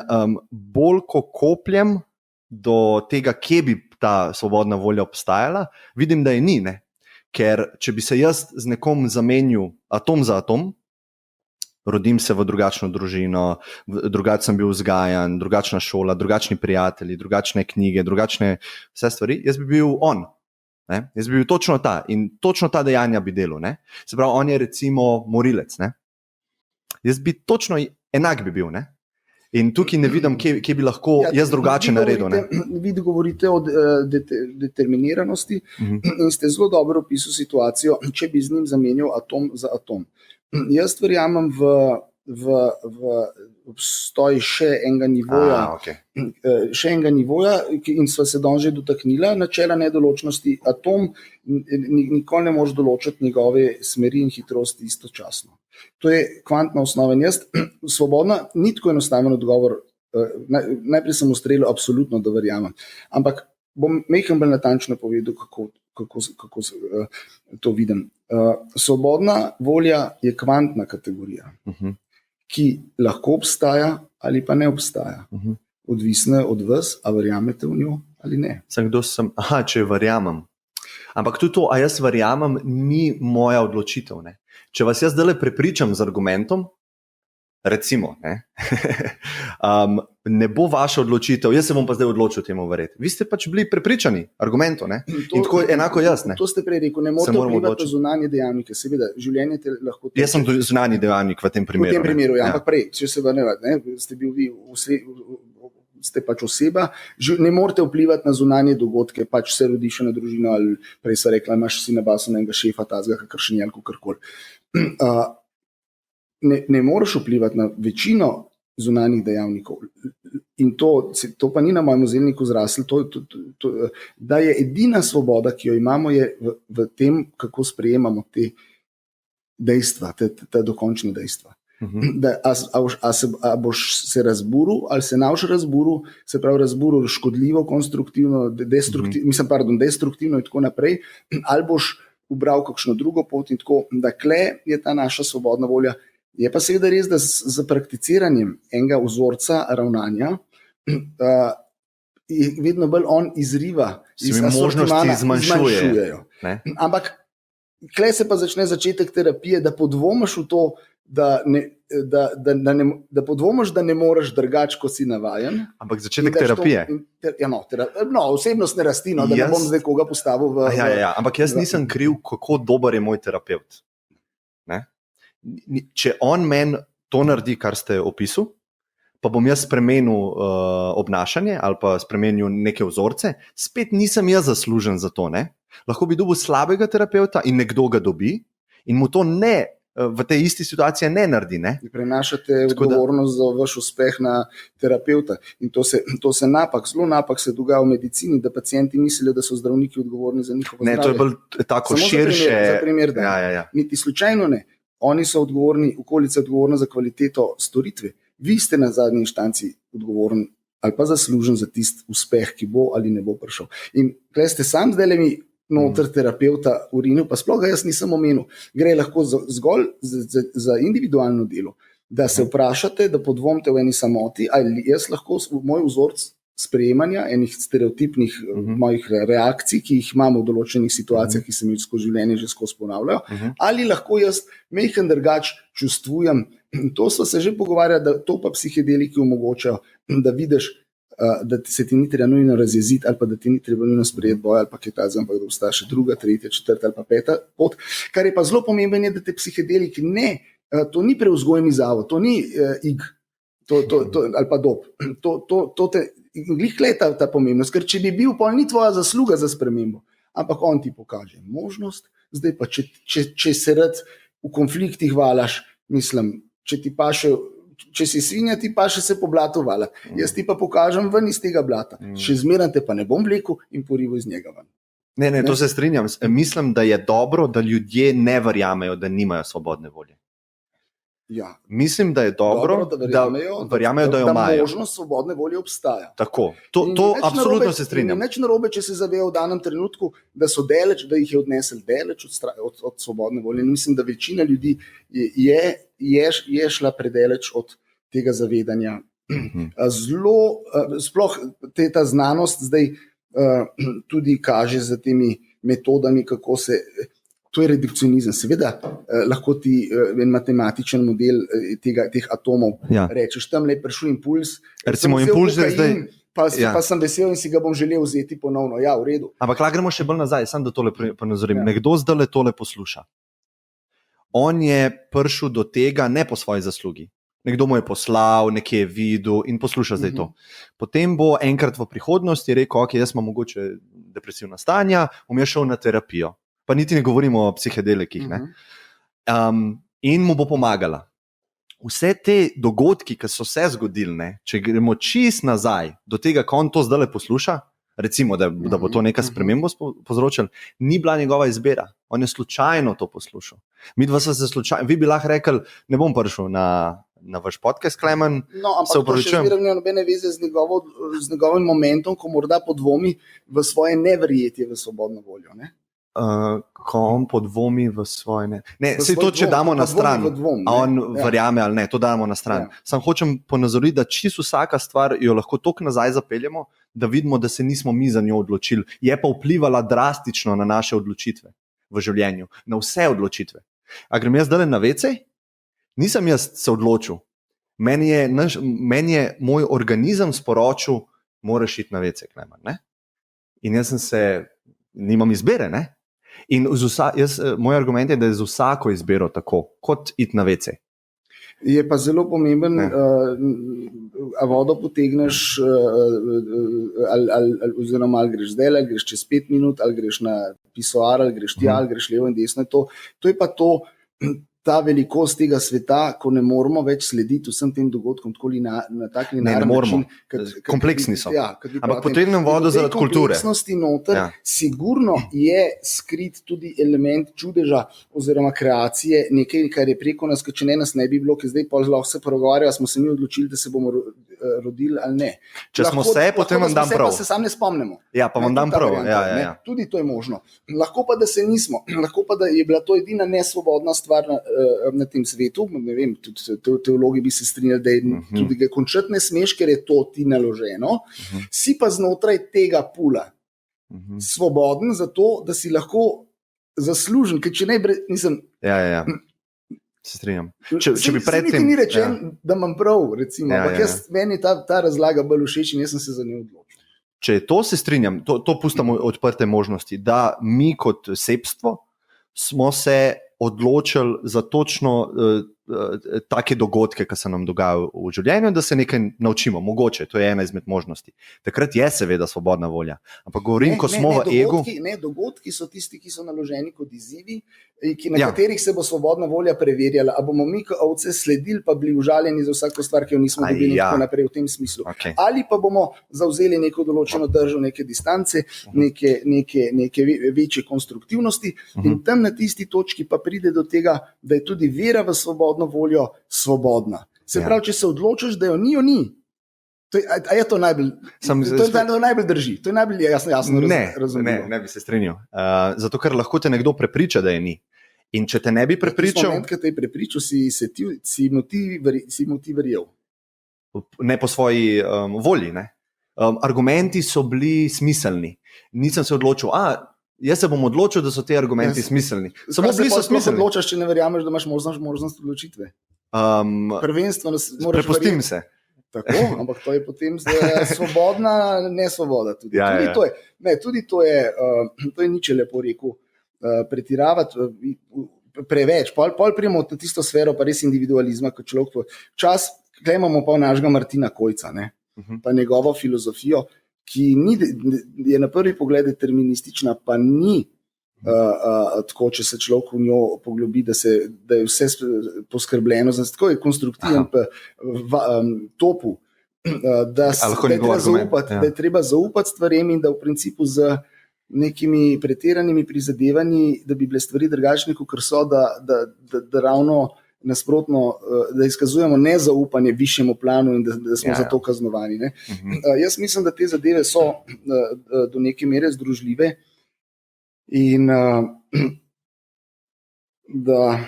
bolj ko kopljem do tega, kje bi ta svobodna volja obstajala, vidim, da je ni. Ne? Ker če bi se jaz z nekom zamenil atom za atom, rodim se v drugačno družino, drugače sem bil vzgajan, drugačna šola, drugačni prijatelji, drugačne knjige, drugačne vse stvari, jaz bi bil on. Ne? Jaz bi bil točno ta in točno ta dejanja bi delal. Ne? Se pravi, on je recimo morilec. Ne? Jaz bi točno enak bi bil. Ne? In tukaj ne vidim, kje bi lahko jaz drugače naredil. Vi govorite o determiniranosti in ste zelo dobro opisali situacijo, če bi z njim zamenjal atom za atom. Jaz verjamem v obstoj še enega nivoja, še enega nivoja in sva se danes že dotaknila načela nedoločnosti. Atom nikoli ne moreš določiti njegove smeri in hitrosti istočasno. To je kvantna osnova. In jaz svobodna, ni tako enostaven odgovor. Najprej sem ustrelil absolutno, da verjamem. Ampak bom majhen bolj natančno povedal, kako to vidim. Svobodna volja je kvantna kategorija, ki lahko obstaja ali pa ne obstaja. Odvisno je od vas, a verjamete v njo ali ne. Če verjamem. Ampak tudi to, a jaz verjamem, ni moja odločitev. Ne? Če vas jaz zdaj prepričam z argumentom, recimo, ne bo vaša odločitev, jaz se bom pa zdaj odločil temu verjeti. Vi ste pač bili prepričani argumentu, ne? In tako enako jaz. Ne? To ste prej rekel, ne morate vplivati na zunanje dejavnike, seveda, življenje te lahko... Jaz sem zunanji dejavnik v tem primeru. V tem primeru, ja. Ampak prej, če se vrnevate, ste bil vi ste pač oseba, ne morete vplivati na zunanje dogodke, pač se rodiš na družino ali prej so rekla, imaš si na basu enega šefa, tazga, kakršen je ali kakorkoli. Ne moreš vplivati na večino zunanjih dejavnikov. In to pa ni na mojem ozemljiku zraslo, da je edina svoboda, ki jo imamo, je v tem, kako sprejemamo te dejstva, te dokončne dejstva. A boš se razburil ali se nauš razburil, se pravi razburil škodljivo, konstruktivno, destruktivno in tako naprej, ali boš ubral kakšno drugo pot in tako, da kle je ta naša svobodna volja. Je pa seveda res, da z prakticiranjem enega vzorca ravnanja vedno bolj on izriva iz možnosti zmanjšujejo. Ampak kle se pa začne začetek terapije, da podvomiš v to, da podvomiš, da ne moreš drugače, kot si navajen. Ampak začetek terapije. Osebnostne rasti, da ne bom zdaj koga postavil v... Ampak jaz nisem kriv, kako dober je moj terapeut. Ne? Če on meni to naredi, kar ste opisali, pa bom jaz spremenil obnašanje ali pa spremenil neke vzorce, spet nisem jaz zaslužen za to. Ne? Lahko bi dobil slabega terapeuta in nekdo ga dobi in mu to ne v tej isti situaciji ne naredi. Ne? Prenašate odgovornost za vaš uspeh na terapeuta. In to se zelo napak se dogaja v medicini, da pacienti mislijo, da so zdravniki odgovorni za njihovo zdravje. Ne, to je bolj tako širše. Za primer, da. Niti slučajno ne. Oni so odgovorni, okolica je odgovorna za kvaliteto storitve. Vi ste na zadnji inštanci odgovorni ali pa zaslužen za tisti uspeh, ki bo ali ne bo prišel. In tukaj ste sam zdaj mi noter terapeuta urinil, pa sploh ga jaz nisem omenil. Gre lahko zgolj za individualno delo, da se vprašate, da podvomite v eni samoti, ali jaz lahko moj vzorc sprejemanja enih stereotipnih mojih reakcij, ki jih imamo v določenih situacijah, ki se mi skozi življenje že skozi ponavljajo, ali lahko jaz majhen drugače čustvujem. To smo se že pogovarjali, da to pa psihedeliki omogočajo, da vidiš, da se ti ni treba nujno razjeziti, ali pa da ti ni treba nujno sprejeti boja, ali pa kaj ta ampak da obstaja še druga, tretja, četrta ali pa peta pot. Kar je pa zelo pomembno, je, da te psihedeliki to ni prevzgojni zavod, to ni ig, ali pa dob. To te glih leta ta pomembnost, ker če bi bil, pol ni tvoja zasluga za spremembo, ampak on ti pokaže možnost. Zdaj pa, če se rad v konfliktih valaš, mislim, če si svinja, ti pa še se po blatu vala. Jaz ti pa pokažem ven iz tega blata. Še zmeraj te pa ne bom vlekel in porival iz njega ven. Ne, to se strinjam. Mislim, da je dobro, da ljudje ne verjamejo, da nimajo svobodne volje. Ja. Mislim, da je dobro, da verjamejo, da jo imajo. Da možnost svobodne volje obstaja. Tako, to absolutno se strinjam. Nič narobe, če se zavejo v danem trenutku, da so daleč, da jih je odnesel daleč od svobodne volje. In mislim, da večina ljudi je šla predaleč od tega zavedanja. Sploh ta znanost zdaj tudi kaže za temi metodami, kako se... To je redukcionizem. Seveda lahko ti en matematičen model teh atomov rečeš, tam le prišel impuls. Recimo impuls je zdaj... Pa sem vesel in si ga bom želel vzeti ponovno. Ja, v redu. Ampak lahko gremo še bolj nazaj, samo da tole ponazorim. Nekdo zdaj tole posluša. On je prišel do tega ne po svoji zaslugi. Nekdo mu je poslal, nekje je videl in posluša zdaj to. Potem bo enkrat v prihodnosti rekel, ok, jaz imam mogoče depresivna stanja, bom jaz šel na terapijo. Pa niti ne govorimo o psihedelikih. In mu bo pomagala. Vse te dogodki, ki so se zgodili, če gremo čist nazaj do tega, ko on to zdaj posluša, recimo, da bo to neka spremembo povzročil, ni bila njegova izbira. On je slučajno to poslušal. Vi bi lahko rekli, ne bom prišel na vaš podcast, Klemen. No, ampak to še zmeraj nima nobene veze z njegovim momentom, ko morda podvomi v svoje neverjetje v svobodno voljo, ne? Ko on podvomi v svoje vse to, če damo na stran, a on verjame ali ne, to damo na stran. Sam hočem ponazoriti, da čisto vsaka stvar jo lahko toliko nazaj zapeljemo, da vidimo, da se nismo mi za njo odločili. Je pa vplivala drastično na naše odločitve v življenju, na vse odločitve. A grem jaz zdaj na WC? Nisem jaz se odločil. Meni je moj organizem sporočil, moraš iti na WC, Klemen, ne? In jaz nimam izbere, ne? In moj argument je, da je z vsako izbiro tako, kot iti na WC. Je pa zelo pomemben, a vodo potegneš, oziroma ali greš zdaj, ali greš čez 5 minut, ali greš na pisoar, ali greš tja, ali greš levo in desno. To je pa ta velikost tega sveta, ko ne moramo več slediti vsem tem dogodkom na tak linaren način. Kompleksni so. Ampak potrebnem vodo zaradi kulture. Kompleksnosti noter, sigurno je skrit tudi element čudeža oziroma kreacije, nekaj, kar je preko nas, če nas ne bi bilo, ki zdaj pa lahko se pogovarjajo, smo se mi odločili, da se bomo rodili ali ne. Če smo se, potem vam dam prav. Pa se sam ne spomnimo. Ja, pa vam dam prav. Tudi to je možno. Lahko pa, da se nismo. Lahko pa, da je bila to edina nesvobodna stvar na tem svetu. Ne vem, tudi teologi bi se strinjali, da je tudi ga končati ne smeš, ker je to ti naloženo. Si pa znotraj tega pula svoboden za to, da si lahko zaslužen, ker če ne, nisem... Ja. Se strinjam. Če bi predtem... Ni rečen, da imam prav, recimo. Meni ta razlaga bolj všeč in jaz sem se za njo odločil. Če to se strinjam, to pustamo odprte možnosti, da mi kot sebstvo smo se odločili za točno take dogodke, ki se nam dogajajo v življenju, da se nekaj naučimo. Mogoče, to je ena izmed možnosti. Takrat je seveda svobodna volja. Ampak govorim, ko smo v egu... Dogodki so tisti, ki so naloženi kot izzivi, na katerih se bo svobodna volja preverjala. A bomo mi kot ovce sledili, pa bili užaljeni za vsako stvar, ki jo nismo dobili tako naprej v tem smislu. Ali pa bomo zavzeli neko določeno držo, neke distance, neke večje konstruktivnosti in tam na tisti točki pa pride do tega, da je tudi vera v svobodno voljo svobodna. Se pravi, če se odločiš, da jo ni. A je to najbolj... To najbolj drži. To je najbolj jasno razumljivo. Ne bi se strinjal. Zato, ker lahko te nekdo prepriča, da je ni. In če te ne bi prepričal... Moment, ko te je prepričal, si mu ti verjel. Ne po svoji volji, ne? argumenti so bili smiselni. Nisem se odločil, jaz se bom odločil, da so ti argumenti smiselni. Samo bili so smiselni. Odločaš, če ne verjameš, da imaš možnost odločitve. Prvenstveno moraš prepustim se. Tako, ampak to je potem svobodna nesvoboda. Tudi to je Nietzsche lepo rekel. Pretiravati preveč, pol prijemo v tisto sfero pa res individualizma, kot človek. Včas, tukaj imamo pa našega Martina Kojca, pa njegovo filozofijo, ki je na prvi pogled deterministična, pa ni tako, če se človek v njo poglobi, da je vse poskrbljeno, tako je konstruktiven topu, da je treba zaupati stvarem in da v principu z nekimi pretiranimi prizadevanji, da bi bile stvari drugačne, kot so, da ravno nasprotno, da izkazujemo nezaupanje višjemu planu in da smo za to kaznovani. Jaz mislim, da te zadeve so do neke mere združljive in da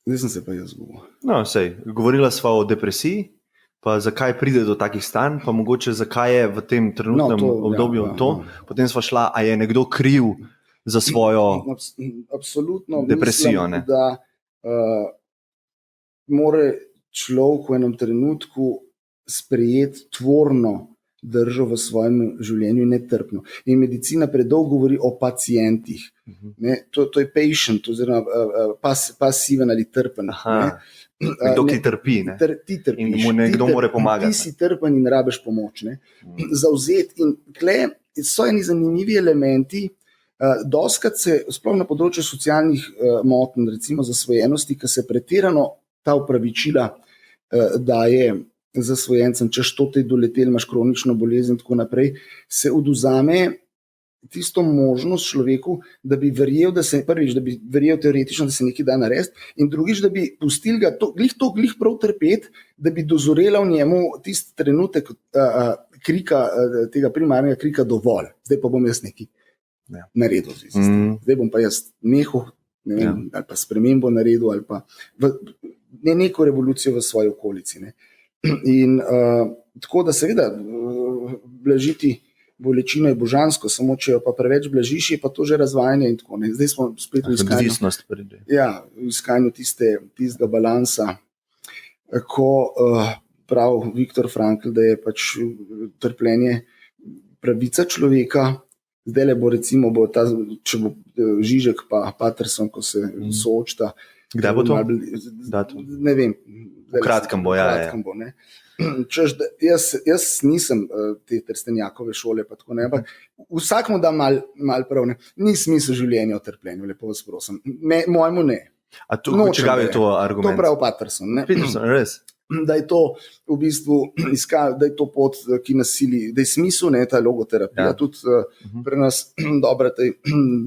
zdaj sem se pa jaz zgubil. No, govorila sva o depresiji, pa zakaj pride do takih stanj, pa mogoče zakaj je v tem trenutnem obdobju to. Potem sva šla, a je nekdo kriv za svojo absolutno depresijo. Mislim, da mora človek v enem trenutku sprejeti tvorno držo v svojem življenju netrpno. In medicina predolgo govori o pacientih. To je patient, oziroma pasiven ali trpen. Nekdo, ki trpi. Ti trpiš. In mu nekdo mora pomagati. Ti si trpen in rabiš pomoč. Zavzet. In tukaj so eni zanimivi elementi. Dostakrat se, sploh na področju socialnih motenj, recimo zasvojenosti, ki se pretirano ta upravičila daje zasvojencem, češ to te doletel, imaš kronično bolezen in tako naprej, se odvzame tisto možnost človeku, da bi verjel, prvič, da bi verjel teoretično, da se nekaj da narediti, in drugič, da bi pustil ga glih prav trpeti, da bi dozorela v njemu tisti trenutek krika, tega primarnega krika dovolj. Zdaj pa bom jaz nekaj naredil. Zdaj bom pa jaz nehal, ali pa spremembo naredil, ali pa neko revolucijo v svoji okolici. In tako da seveda blažiti bolečino je božansko, samo če jo pa preveč blažiš, je pa to že razvajanje in tako. Zdaj smo spet v iskanju tistega balansa, ko pravi Viktor Frankl, da je pač trpljenje pravica človeka. Zdaj le bo recimo, če bo Žižek pa Patterson, ko se soočta. Kdaj bo to? Ne vem. V kratkem bo, Jaz nisem te Trstenjakove šole, pa tako ne, ampak vsak mu da mal prav. Ni smisel življenja v trpljenju, lepo vas prosim. Mojemu ne. A čegav je to argument? To pravi Patterson. Patterson, res? Da je to v bistvu da je to pot, ki nasili, da je smisel, ta logoterapija, tudi pri nas dobra,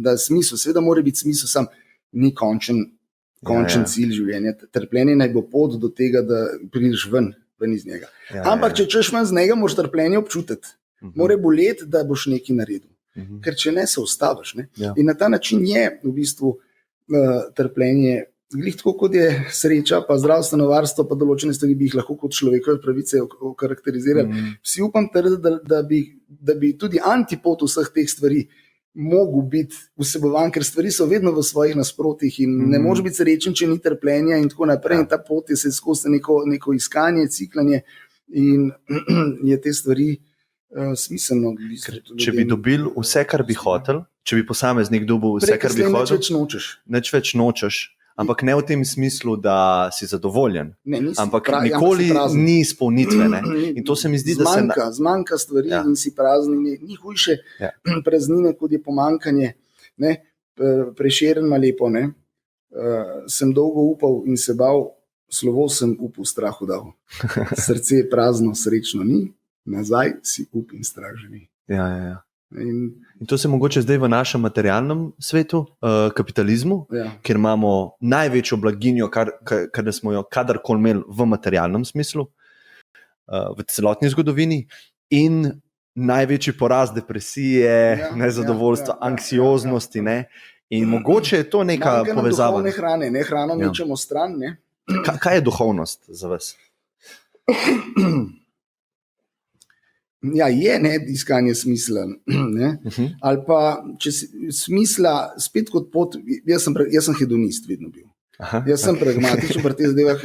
da je smisel, seveda mora biti smisel, sam ni končen cilj življenja. Trpljenje naj bo pot do tega, da prideš ven iz njega. Ampak če češ ven z njega, moraš trpljenje občutiti. Mora boleti, da boš nekaj naredil. Ker če ne, se ustaviš. In na ta način je v bistvu trpljenje glih tako, kot je sreča, pa zdravstveno varstvo, pa določene stvari bi jih lahko kot človekove pravice okarakterizirali. Vsi upam trditi, da bi tudi antipod vseh teh stvari mogel biti vsebovan, ker stvari so vedno v svojih nasprotjih in ne moreš biti srečen, če ni trpljenja in tako naprej. In ta pot je se skozi neko iskanje, ciklanje in je te stvari smiselno. Če bi dobil vse, kar bi hotel, če bi posameznik dobil vse, kar bi hotel, nič več nočeš. Ampak ne v tem smislu, da si zadovoljen, ampak nikoli ni izpolnitve. In to se mi zdi, da zmanjka stvari in si prazni. Ni hujše praznine, kot je pomankanje. Prešeren ima lepo. Sem dolgo upal in se bal, slovo sem upal, strahu dal. Srce je prazno, srečno ni, nazaj si up in strah živi. In to se mogoče zdaj v našem materialnem svetu, kapitalizmu, kjer imamo največjo blaginjo, kar smo jo kadarkoli imeli v materialnem smislu, v celotni zgodovini, in največji porast depresije, nezadovoljstva, anksioznosti. In mogoče je to neka povezava. Duhovne hrane, hrano mečemo stran. Kaj je duhovnost za vas? Ja, je iskanje smisla. Ne? Ali pa, če smisla, spet kot pot, jaz sem hedonist vedno bil. Jaz sem pragmatičen pri teh zadevah.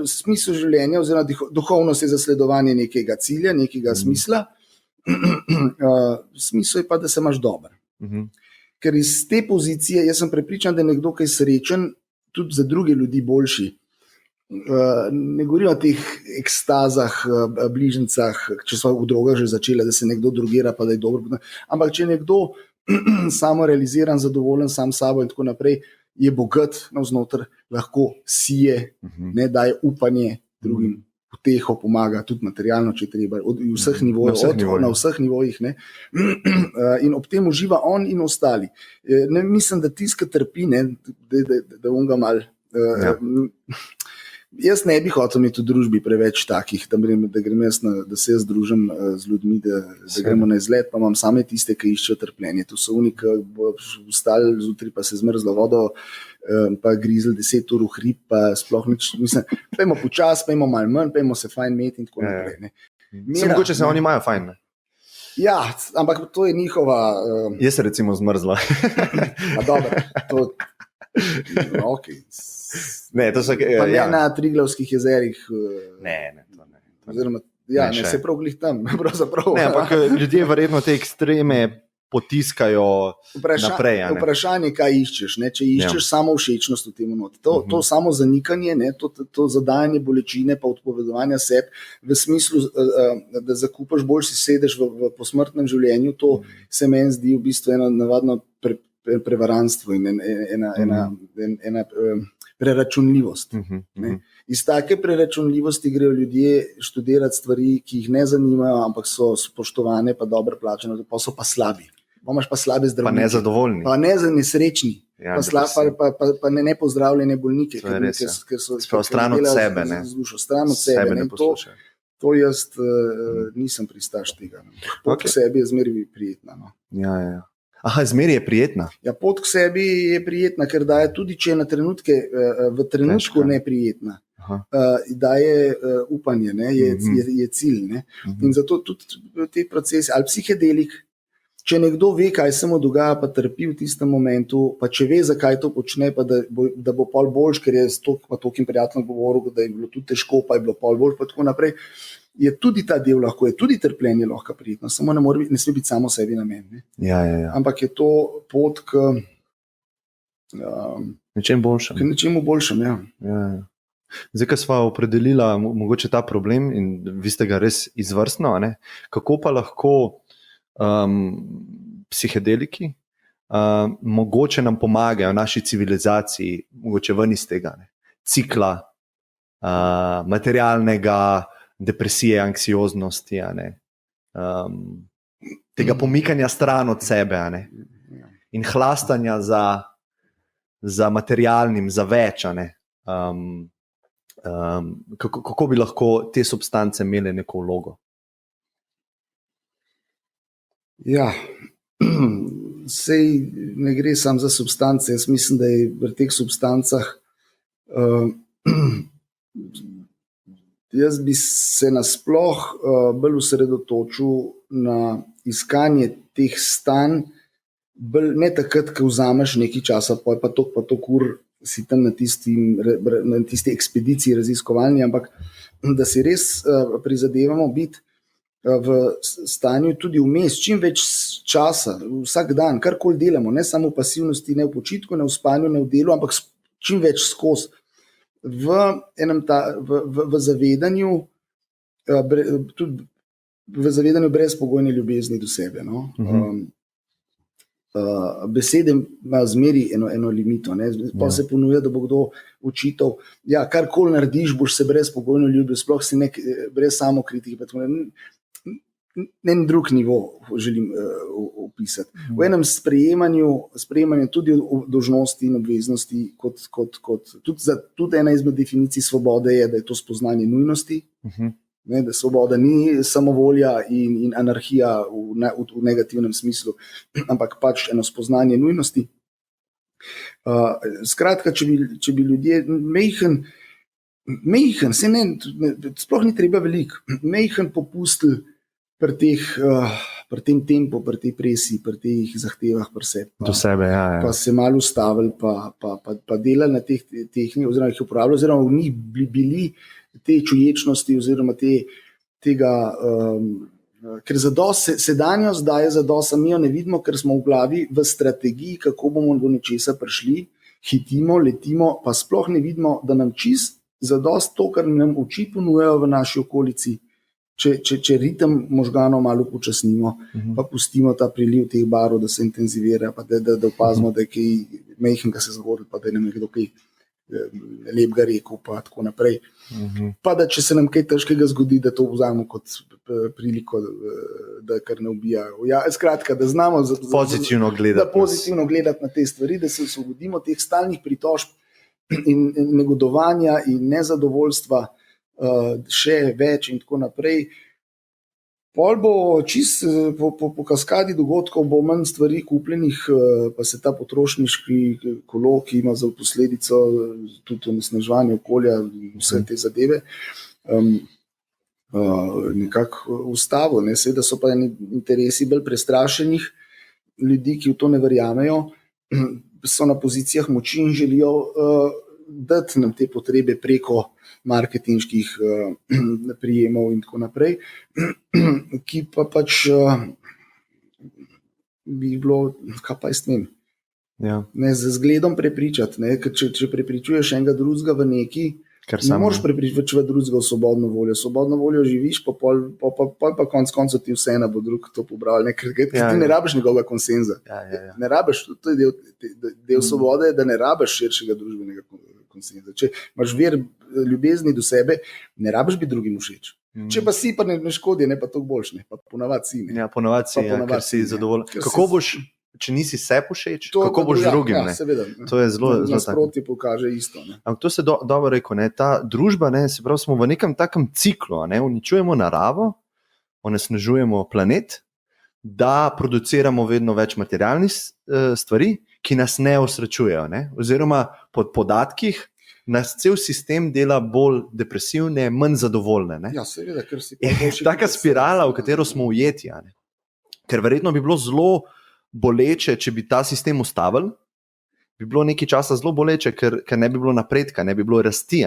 Smisel življenja oziroma duhovnost je zasledovanje nekega cilja, nekega smisla. Smisel je pa, da se imaš dober. Ker iz te pozicije, jaz sem prepričan, da je nekdo, ki je srečen, tudi za druge ljudi boljši. Ne govorim o teh ekstazah, bližnjicah, če so v drogah že začele, da se nekdo drogira, pa da je dobro. Ampak če je nekdo samorealiziran, zadovoljen sam sabo in tako naprej, je bogat navznoter, lahko sije, ne daje upanje drugim, uteho pomaga, tudi materialno, če treba, v vseh nivojih, na vseh nivojih. Ne? In ob tem uživa on in ostali. Ne, mislim, da tiska trpi, ne, da on ga mal... Jaz ne bi hotel imeti v družbi preveč takih, da grem jaz da se jaz družim z ljudmi, da gremo na izlet, pa imam same tiste, ki iščejo trpljenje. To so oni, ki bo vstali zjutraj, pa se zmrzlo vodo, pa grizel 10 ur v hrib, pa sploh nič. Mislim, pejmo počas, pejmo malo manj, pejmo se fajn imeti in tako naprej. Mogoče se oni imajo fajn. Ne? Ja, ampak to je njihova... Jaz se recimo zmrzla. Dobro, to... Okay. Ne, to so, pa ne na Triglavskih jezerih. Ne. Oziroma, ne se prav glih tam. Ne, ampak ljudje verjetno te ekstreme potiskajo naprej. Vprašanje, kaj iščeš. Ne? Če iščeš samo všečnost v tem not. To samo zanikanje, ne? To zadajanje bolečine, pa odpovedovanja sebi v smislu, da zakupaš bolj, si sedeš v posmrtnem življenju, to se meni zdi v bistvu eno navadno prevaranstvo in ena preračunljivost. Iz take preračunljivosti grejo ljudje študirati stvari, ki jih ne zanimajo, ampak so spoštovane, pa dobro plačane, pa so pa slabi. Pa imaš pa slabe zdravnike. Pa nezadovoljni. Pa nesrečni. Ja, pa ne pozdravljene bolnike. Ker so stran od sebe. Stran od sebe. To jaz nisem pristaš tega. Pot k sebi je zmeraj prijetna. No. Ja. Aha, zmeraj je prijetna. Ja, pot k sebi je prijetna, ker daje tudi, če je na trenutke, v trenutku neprijetna, daje upanje, ne, je cilj. Ne. In zato tudi te procesi, ali psihedelik, če nekdo ve, kaj se mu dogaja, pa trpi v tistem momentu, pa če ve, zakaj to počne, pa da bo pol boljš, ker je tokim prijateljem govoril, da je bilo tudi težko, pa je bilo pol boljš, pa tako naprej. Je tudi ta del lahko, je tudi trpljenje lahko prijetno, samo ne sme biti samo sebi namen. Ja. Ampak je to pot k nečemu boljšem. K nečemu boljšem, ja. Zdaj, ko sva opredelila mogoče ta problem in vi ste ga res izvrstno, ne? Kako pa lahko psihedeliki mogoče nam pomagajo naši civilizaciji, mogoče ven iz tega cikla materialnega, depresije, anksioznosti, tega pomikanja stran od sebe, in hlastanja za materialnim, za več. Kako bi lahko te substance imele neko vlogo? Ja, sej ne gre samo za substance. Jaz mislim, da je v teh substancah jaz bi se nasploh bolj osredotočil na iskanje teh stanj, ne takrat, ko vzameš nekaj časa, pa toliko ur si tam na tisti ekspediciji raziskovalni, ampak da si res prizadevamo biti v stanju tudi vmes, čim več časa, vsak dan, karkoli delamo, ne samo v pasivnosti, ne v počitku, ne v spanju, ne v delu, ampak čim več skozi. V zavedanju, tudi v zavedanju brezpogojne ljubezni do sebe. No? Besede ima zmeri eno limito. Pa se ponuja, da bo kdo učital, ja, karkoli narediš, boš se brezpogojno ljubil, sploh si brez samokritike. En drug nivo želim opisati. V enem sprejemanju tudi dolžnosti in obveznosti, tudi ena izmed definicij svobode je, da je to spoznanje nujnosti, da svoboda ni samovolja in anarhija v negativnem smislu, ampak pač eno spoznanje nujnosti. Skratka, če bi ljudje Mejhen, sploh ni treba veliko, mejhen popustil pri tem tempu, pri tej presi, pri teh zahtevah pri sebi. Do sebe, ja. Pa se malo ustavili, pa delali na teh tehnikah, oziroma jih uporabljali, oziroma v njih bili te čuječnosti, oziroma tega, ker sedanjost daje zadost, mi jo ne vidimo, ker smo v glavi v strategiji, kako bomo do nečesa prišli, hitimo, letimo, pa sploh ne vidimo, da nam čist zadost to, kar nam oči ponujajo v naši okolici, če ritem možganov malo počasnimo, pa pustimo ta priliv teh barov, da se intenzivira, pa da opazimo, da je kaj mejhenega se zgodilo, pa da je nam nekdo kaj lepega rekel, pa tako naprej. Pa da če se nam kaj težkega zgodi, da to vzamemo kot priliko, da kar ne ubijajo. Ja, skratka, da znamo pozitivno gledati na te stvari, da se osvobodimo teh stalnih pritožb in negodovanja in nezadovoljstva še več in tako naprej. Pol bo čist po kaskadi dogodkov bo manj stvari kupljenih, pa se ta potrošniški kolo, ki ima za posledico tudi onesnaževanje okolja, vse te zadeve, nekako ustavil. Seveda so pa interesi bolj prestrašenih ljudi, ki v to ne verjamejo, so na pozicijah moči in želijo dati nam te potrebe preko marketinških prijemov in tako naprej, ki pa pač bi bilo, kaj pa jaz vem, z zgledom prepričati, če prepričuješ enega drugega v neki, ne moreš prepričati drugega v svobodno voljo. Svobodno voljo živiš, pa konc koncev ti vseeno bo drug to pobral, ker ti ne rabiš njegovega konsenza. Ne rabiš, to je del svobode, da ne rabiš širšega družbenega konsenza. Če imaš vir ljubezni do sebe, ne rabiš biti drugim všeč. Če pa si, pa ne škodi, ne pa toliko boljš, pa ponavadi si. Ja, ponavadi si, ker si zadovoljen. Kako boš, če nisi sebi všeč, kako boš drugim? Seveda. To je zelo nasprotje pokaže isto. Ampak to se dobro rekel, ta družba, se pravi, smo v nekem takem ciklu, uničujemo naravo, onesnažujemo planet, da produciramo vedno več materialnih stvari, ki nas ne osrečujejo, oziroma po podatkih nas cel sistem dela bolj depresivne, manj zadovoljne. Ja, seveda, ker si taka spirala, v katero smo ujeti. Ker verjetno bi bilo zelo boleče, če bi ta sistem ustavili, bi bilo nekaj časa zelo boleče, ker ne bi bilo napredka, ne bi bilo rasti.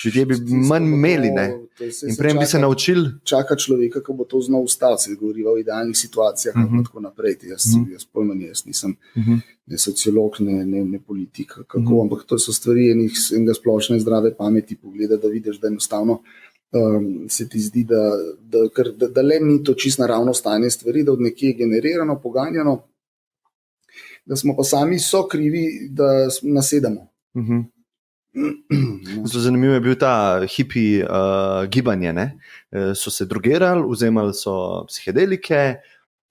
Ljudje bi manj imeli. In prej bi se naučili. Čaka človeka, ko bo to znal ustaviti, se govori o idealnih situacijah in tako naprej. Jaz pojma ni, jaz nisem ne sociolog, ne politik, ampak to so stvari enega splošne zdrave pameti pogleda, da vidiš, da enostavno se ti zdi, da le ni to čisto naravno stanje stvari, da od nekje je generirano, poganjano, da smo pa sami so krivi, da nasedamo. Zelo zanimivo je bil ta hipi gibanje. So se drogirali, vzemali so psihedelike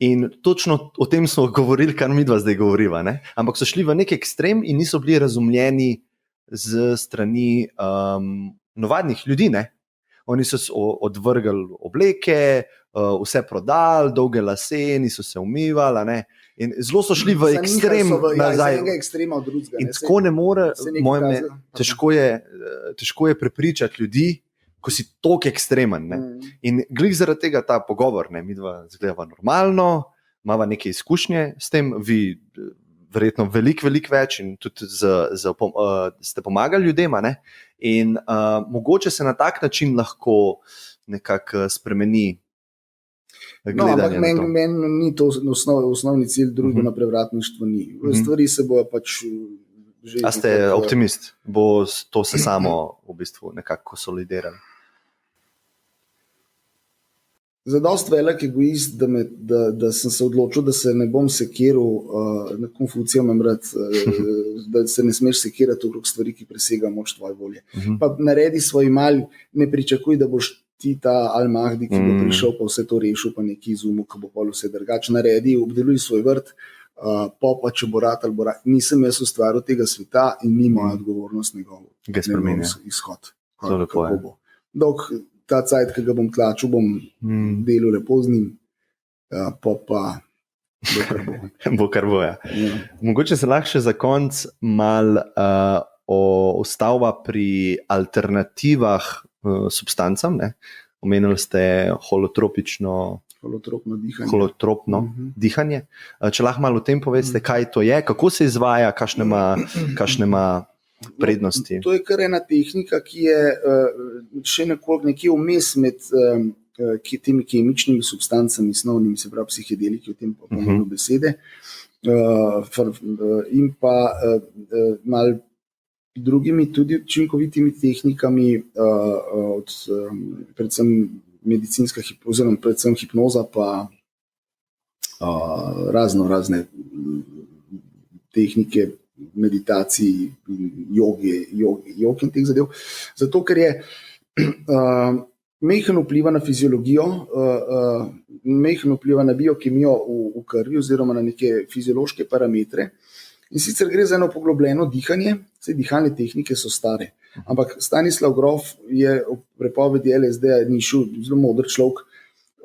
in točno o tem smo govorili, kar midva zdaj govoriva. Ampak so šli v nek ekstrem in niso bili razumljeni z strani navadnih ljudi. Oni so odvrgali obleke, vse prodali, dolge lase, niso se umivali. In zelo so šli v ekstrem nazaj. In tako ne more, težko je prepričati ljudi, ko si toliko ekstremen. In glih zaradi tega ta pogovor, midva zgledava normalno, imava neke izkušnje s tem, vi verjetno veliko več in tudi ste pomagali ljudem. In mogoče se na tak način lahko nekako spremeni gledanje. Meni ni to osnovni cilj, družbeno prevratništvo ni. Stvari se bojo pač že... A ste optimist? Bo to se samo v bistvu nekako konsolidiralo? Zadost velik egoist, da sem se odločil, da se ne bom sekiral, na Konfucija imam rad, da se ne smeš sekirati okrog stvari, ki presega moč tvoje volje. Pa naredi svoj mal, ne pričakuj, da boš ti ta Al-Mahdi, ki bo prišel, pa vse to rešil, pa neki izumil, ki bo pol vse drugače naredi, obdeluj svoj vrt, pa če bo rad ali bo rad. Nisem jaz ustvaril tega sveta in ni moja odgovornost njegov izhod. Dok ta cajt, ki ga bom tlačil, bom delal lepo z njim, pa bo kar bo. Bo kar bo, ja. Mogoče se lahko še za konc mal ostava pri alternativah substancam, ne? Omenili ste holotropno dihanje. Če lahko malo o tem poveste, kaj to je, kako se izvaja, kakšne ima prednosti. To je kar ena tehnika, ki je še nekje vmes med temi kemičnimi substancami, snovnimi, se pravi psihedeliki, o tem pomenu besede, in pa malo drugimi tudi učinkovitimi tehnikami, predvsem medicinska, oziroma predvsem hipnoza, pa razne tehnike meditacij, joge in teh zadev. Zato, ker je majhen vpliva na fiziologijo, majhen vpliva na biokemijo v krvi oziroma na neke fiziološke parametre. In sicer gre za eno poglobljeno dihanje, vse dihalne tehnike so stare. Ampak Stanislav Grof je v prepovedi LSD-ja ni šel, zelo moder človek,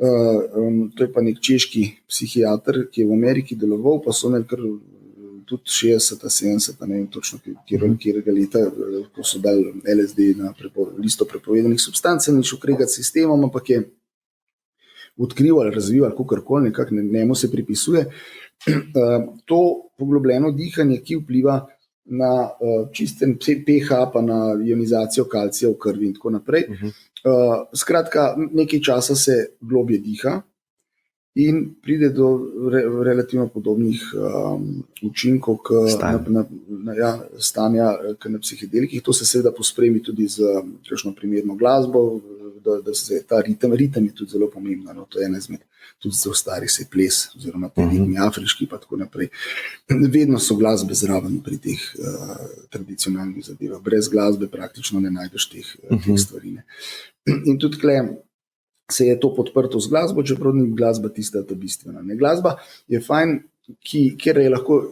to je pa nek češki psihiater, ki je v Ameriki deloval, pa so imeli kar tudi 60, 70, ne vem točno, kjerega leta, ko so dali LSD na listo prepovedanih substanc, ni šel kregati sistemom, ampak je odkrival, razvival, kakorkoli, nekako njemu se pripisuje. To poglobljeno dihanje, ki vpliva na čisten pH, pa na ionizacijo kalcija v krvi in tako naprej. Skratka, nekaj časa se globje diha in pride do relativno podobnih učinkov stanja na psihedelikih. To se seveda pospremi tudi z kakšno primerno glasbo, da se ta ritem je tudi zelo pomembna. No, to je ena izmed, tudi zelo stari se ples, oziroma te ritmi afriški, pa tako naprej. Vedno so glasbe zraven pri teh tradicionalnih zadevah. Brez glasbe praktično ne najdeš teh stvari. Ne. In tudi tukaj se je to podprto z glasbo, čeprav ni glasba tista ta bistvena. Ne. Glasba je fajn, ker je lahko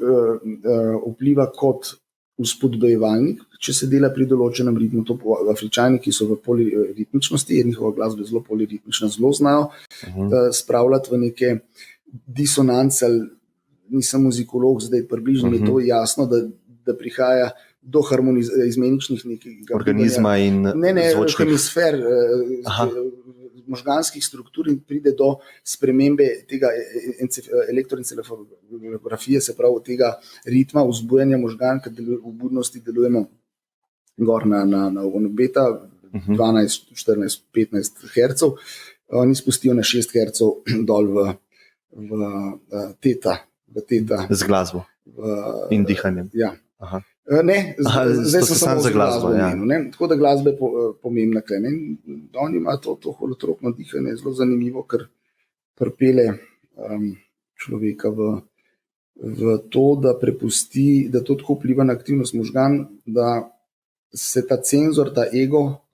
vpliva kot vzpodbujevalnik, če se dela pri določenem ritmu. To Afričani, ki so v poliritmičnosti, je njihova glasba zelo poliritmična, zelo znajo spravljati v neke disonance. Nisem muzikolog, zdaj približno je to jasno, da prihaja do izmeničnih nekih organizma in zvočnih hemisfer, možganskih struktur in pride do spremembe tega elektroencefalografije, se pravi tega ritma vzbujanja možgan, ker v budnosti delujemo gor na beta, 12, 14, 15 Hz, oni spustijo na 6 Hz dol v teta. Z glasbo in dihanjem. Ja. Ne, zdaj sem samo za glasbo omenil. Tako da glasba je pomembna. On ima to holotropno dihanje, zelo zanimivo, ker pripelje človeka v to, da prepusti, da to tako vpliva na aktivnost možgan, da se ta cenzor, ta ego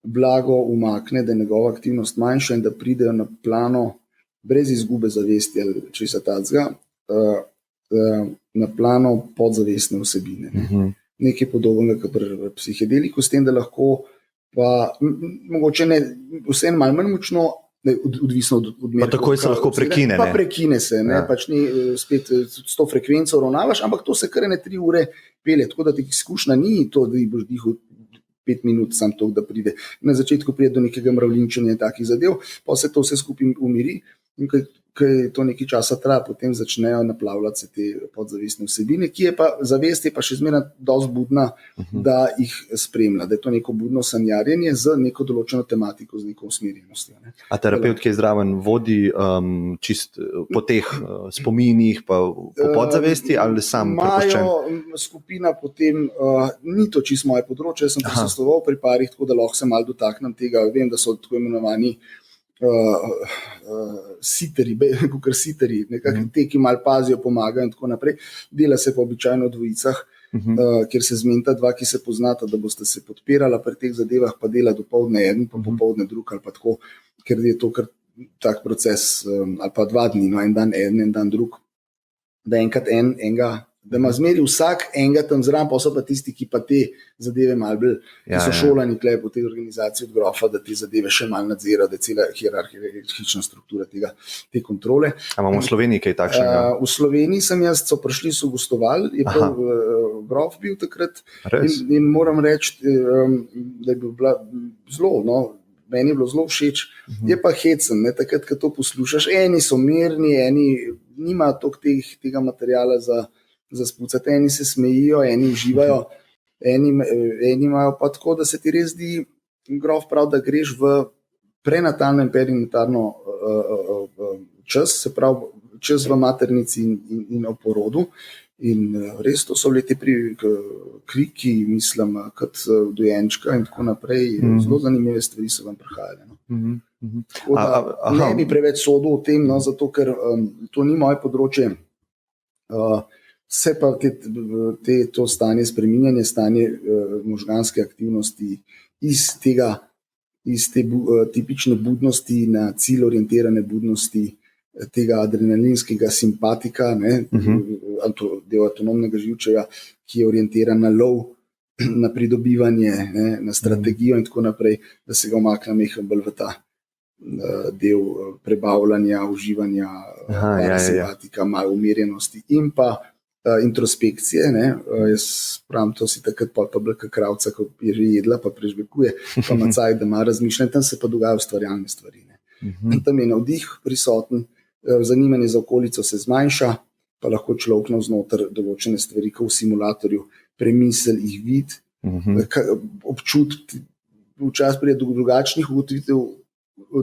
blago umakne, da je njegova aktivnost manjša in da pridejo na plano brez izgube zavesti ali česa tacga, na plano podzavestne vsebine. Nekaj podobnega kot pri psihedeliku, s tem, da lahko pa mogoče ne, vse malo manj močno, odvisno od merka. Pa takoj se lahko prekine. Pa prekine se, ne, pač ni spet s to frekvenco ravnavaš, ampak to se kar 3 ure pelje, tako da ti izkušnja ni to, da boš dihal 5 minut, sam to, da pride. Na začetku pride do nekega mravljinčenja in takih zadev, pa se to vse skupaj umiri in ko to nekaj časa traja, potem začnejo naplavljati se te podzavestne vsebine, ki je pa zavest je pa še zmeraj dosti budna, da jih spremlja, da je to neko budno sanjarjenje z neko določeno tematiko, z neko usmerjenostjo. A terapeut, ki je zraven, vodi čist po teh spominih, pa po podzavesti ali sam prepuščen? Imajo skupina potem, ni to čisto moje področje, sem prisostvoval pri parih, tako da lahko se malo dotaknem tega. Vem, da so tako imenovani siteri, nekako te, ki malo pazijo, pomagajo in tako naprej. Dela se pa običajno v dvojicah, kjer se zmenita dva, ki se poznata, da boste se podpirala pri teh zadevah, pa dela dopoldne eden, pa popoldne drug ali pa tako, ker je to kar tak proces, ali pa 2 dni, no, en dan eden, en dan drug, da enkrat enega Da ima zmeri vsak enega tam zraven, pa so pa tisti, ki pa te zadeve malo bolj, ki so šolani tukaj po tej organizaciji od grofa, da te zadeve še malo nadzirajo, da je cela hierarhična struktura te kontrole. A imamo v Sloveniji kaj takšnega? V Sloveniji so prišli, so gostovali, je prav grof bil takrat in moram reči, da je bila zelo, meni je bilo zelo všeč, je pa hecen, takrat, ko to poslušaš, eni so mirni, eni nimajo toliko tega materiala za spucati, eni se smejijo, eni uživajo, eni imajo pa tako, da se ti res zdi, grof prav, da greš v prenatalno in perinatalno čas, se pravi čas v maternici in v porodu. In res to so bili ti kriki, mislim, kot dojenčka in tako naprej. Zelo zanimive stvari so vam prihajale. Ne bi preveč sodil o tem, zato ker to ni moje področje. Se pa to stanje spreminjanje, stanje možganske aktivnosti iz te tipične budnosti na cilj orientirane budnosti, tega adrenalinskega simpatika, del avtonomnega živčevja, ki je orientiran na lov, na pridobivanje, na strategijo in tako naprej, da se ga umakne mehko bolj v ta del prebavljanja, uživanja, simpatika, malo umirjenosti in pa introspekcije. Jaz pravim, to si takrat pa blaka kravca, ko je že jedla, pa prežvekuje, pa macaj, da ima razmišljanje, tam se pa dogajajo ustvarjalne stvari. Tam je navdih prisoten, zanimanje za okolico se zmanjša, pa lahko človek navznoter določene stvari, kot v simulatorju, premisel jih vid, občuti, včasih pride do drugačnih ugotovitev,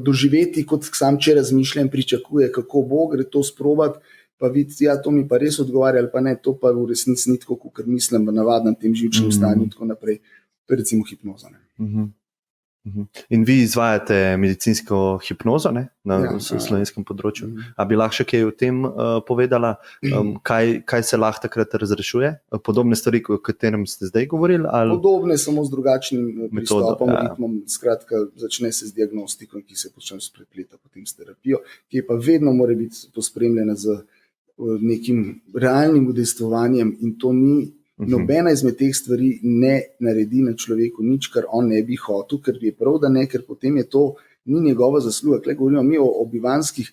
doživeti, kot sam če razmišljam, pričakuje, kako bo, gre to sprobati, pa videti, ja, to mi pa res odgovarja, ali pa ne, to pa v resnici ni tako, kot mislim, v navadnem tem živčnem stanju in tako naprej. To je recimo hipnoza. In vi izvajate medicinsko hipnozo na slovenskem področju. A bi lahko še kaj o tem povedala, kaj se lahko takrat razrešuje? Podobne stvari, o katerem ste zdaj govorili? Ali? Podobne, samo z drugačnim pristopom, ritmom. Skratka, začne se z diagnostiko, ki se počne sprepleta potem s terapijo, ki pa vedno mora biti pospremljena z nekim realnim udejstvovanjem in to ni nobena izmed teh stvari ne naredi na človeku nič, kar on ne bi hotel, ker je prav, da ne, ker potem je to ni njegova zasluga. Tukaj govorimo mi o bivanskih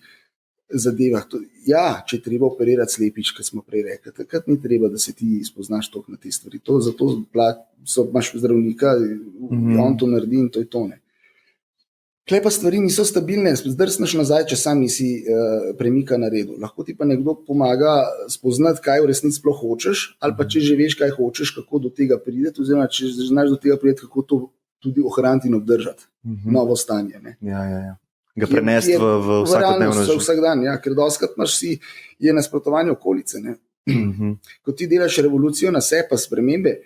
zadevah. Ja, če treba operirati slepič, kot smo prej rekli, takrat ni treba, da se ti spoznaš toliko na te stvari. Zato imaš zdravnika, on to naredi in to je to ne. Tukaj pa stvari niso stabilne, zdrsneš nazaj, če sam nisi premika naredil. Lahko ti pa nekdo pomaga spoznati, kaj v resnici sploh hočeš, ali pa če že veš, kaj hočeš, kako do tega prideti, oziroma če znaš do tega prideti, kako to tudi ohraniti in obdržati. Novo stanje. Ja. Ga prenesti v vsakodnevno življenje. Vsak dan, ja, ker doskrat je nasprotovanje okolice. Ko ti delaš revolucijo na sebe, pa spremembe,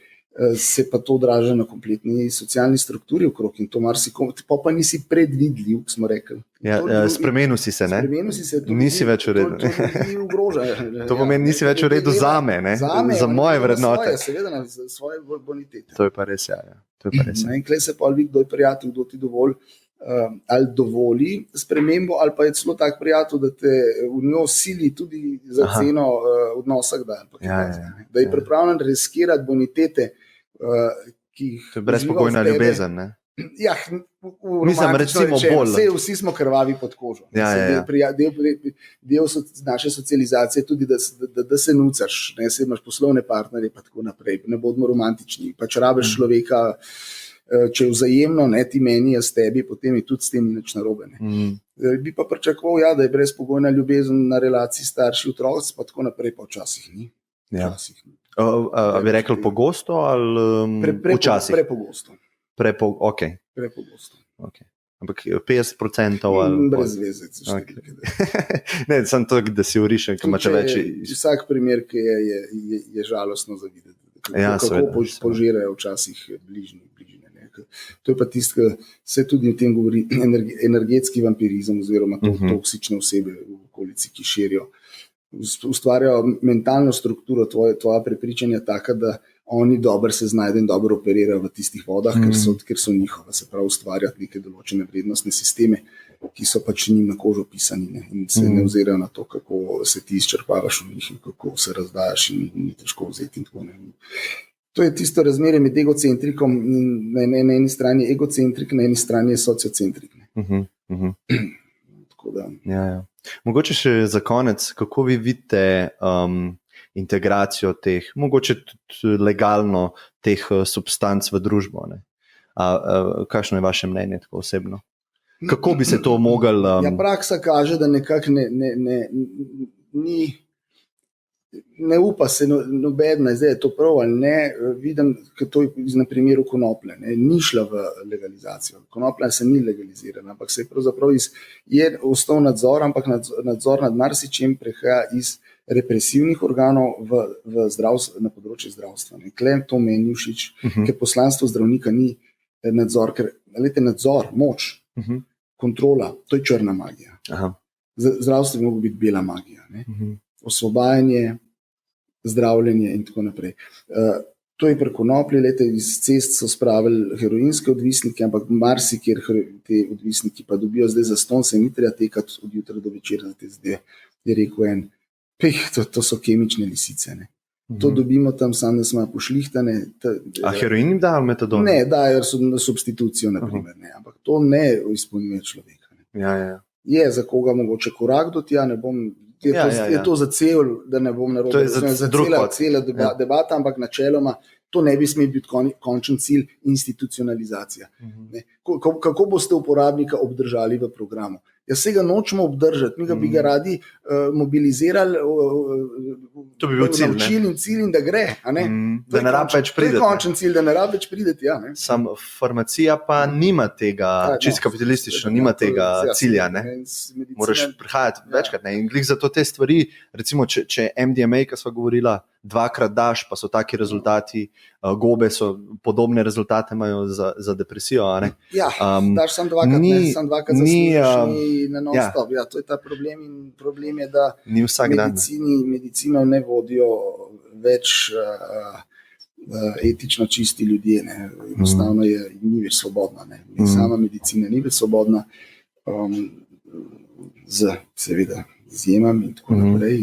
se pa to odraža na kompletni socialni strukturi okrog in to marsikom, pa nisi predvidljiv, smo rekli. Ja, spremenil si se, ne? Spremenil si se. Nisi več v redu. To pomeni, nisi več v redu zame, ne? Za moje vrednote. Seveda, na svoje bonitete. To je pa res, ja. In tukaj se pa vidi, kdo je prijatelj, kdo ti ali dovoli spremembo, ali pa je celo tak prijatelj, da te v njo sili tudi za ceno odnosa kdaj. Da je pripravljen riskirati bonitete, ki jih brezpogojna ljubezen, ne? Ja, mislim, recimo bolj. Vsi smo krvavi pod kožo. Del naše socializacije tudi, da se nucaš, ne, se imaš poslovne partnerje pa tako naprej, ne bodimo romantični, pač rabiš človeka, če je vzajemno, ne, ti meni, jaz tebi, potem je tudi s tem nič narobe. Bi pa pričakoval, ja, da je brezpogojna ljubezen na relaciji starši otrok, pa tako naprej pa včasih ni. A bi rekel pogosto ali včasih? Prepogosto. Prepogosto. Ampak 50% ali... Brez veze. Ne, samo to, da si urišen, ki ima če več... Vsak primer, ki je žalostno za videti. Kako požirajo včasih bližnje. To je pa tisto, ki se tudi o tem govori, energetski vampirizem oziroma toksične osebe v okolici, ki širijo. Ustvarjajo mentalno strukturo, tvoja prepričanja taka, da oni dobro se znajdejo in dobro operirajo v tistih vodah, ker so njihova, se pravi ustvarjati neke določene vrednostne sisteme, ki so pač njim na kožo pisani, ne, in se ne ozirajo na to, kako se ti izčrpavaš v njih in kako se razdajaš in ni težko vzeti in tako naprej. To je tisto razmerje med egocentrikom in na eni strani je egocentrik, na eni strani je sociocentrik. Tako da. Ja. Mogoče še za konec, kako vi vidite integracijo teh, mogoče tudi legalno, teh substanc v družbo? Ne? Kakšno je vaše mnenje tako osebno? Kako bi se to mogel... Praksa kaže, da nekako ne upa se nobedna, zdaj je to prav ali ne, vidim, ker to je na primeru konoplje, ni šla v legalizacijo. Konoplja se ni legalizirana, ampak se je pravzaprav je ostal nadzor, ampak nadzor nad marsičem prehaja iz represivnih organov na področju zdravstva. Klem to meni všeč, ker poslanstvo zdravnika ni nadzor, ker nadzor, moč, kontrola, to je črna magija. Zdravstvo bi moglo biti bela magija. Osvobajanje, zdravljenje in tako naprej. To je pri konoplji, iz cest so spravili heroinske odvisnike, ampak marsikjer te odvisniki pa dobijo zdaj zastonj, se ni treba tekati od jutra do večera, zdaj je rekel to so kemične lisice. To dobimo tam, samo da smo pošlihtane. A heroin jim dajo metadon? Ne, dajo substitucijo, naprimer, ampak to ne izpolnjuje človeka. Ja. Je za koga mogoče korak do tja, ne bom... Je to za cel, da ne bom narobe, za cela debata, ampak načeloma to ne bi smel biti končen cilj institucionalizacija. Kako boste uporabnika obdržali v programu? Jaz se ga nočemo obdržati, mi ga bi ga radi mobilizirali, to bi bil cilj, naučili in cilj in da gre. Da ne rabi več prideti. To je končen cilj, da ne rabi več prideti. Sam farmacija pa nima tega, čisto kapitalistično, nima tega cilja. Moraš prihajati večkrat. In glih zato te stvari, recimo, če MDMA, ki sva govorila, dvakrat daš, pa so taki rezultati, gobe so podobne rezultate imajo za depresijo. Daš sam dvakrat zaslužiš na non-stop. To je ta problem in problem je, da medicino ne vodijo več etično čisti ljudje. Enostavno ni več svobodna. Sama medicina ni več svobodna, seveda izjemam in tako naprej,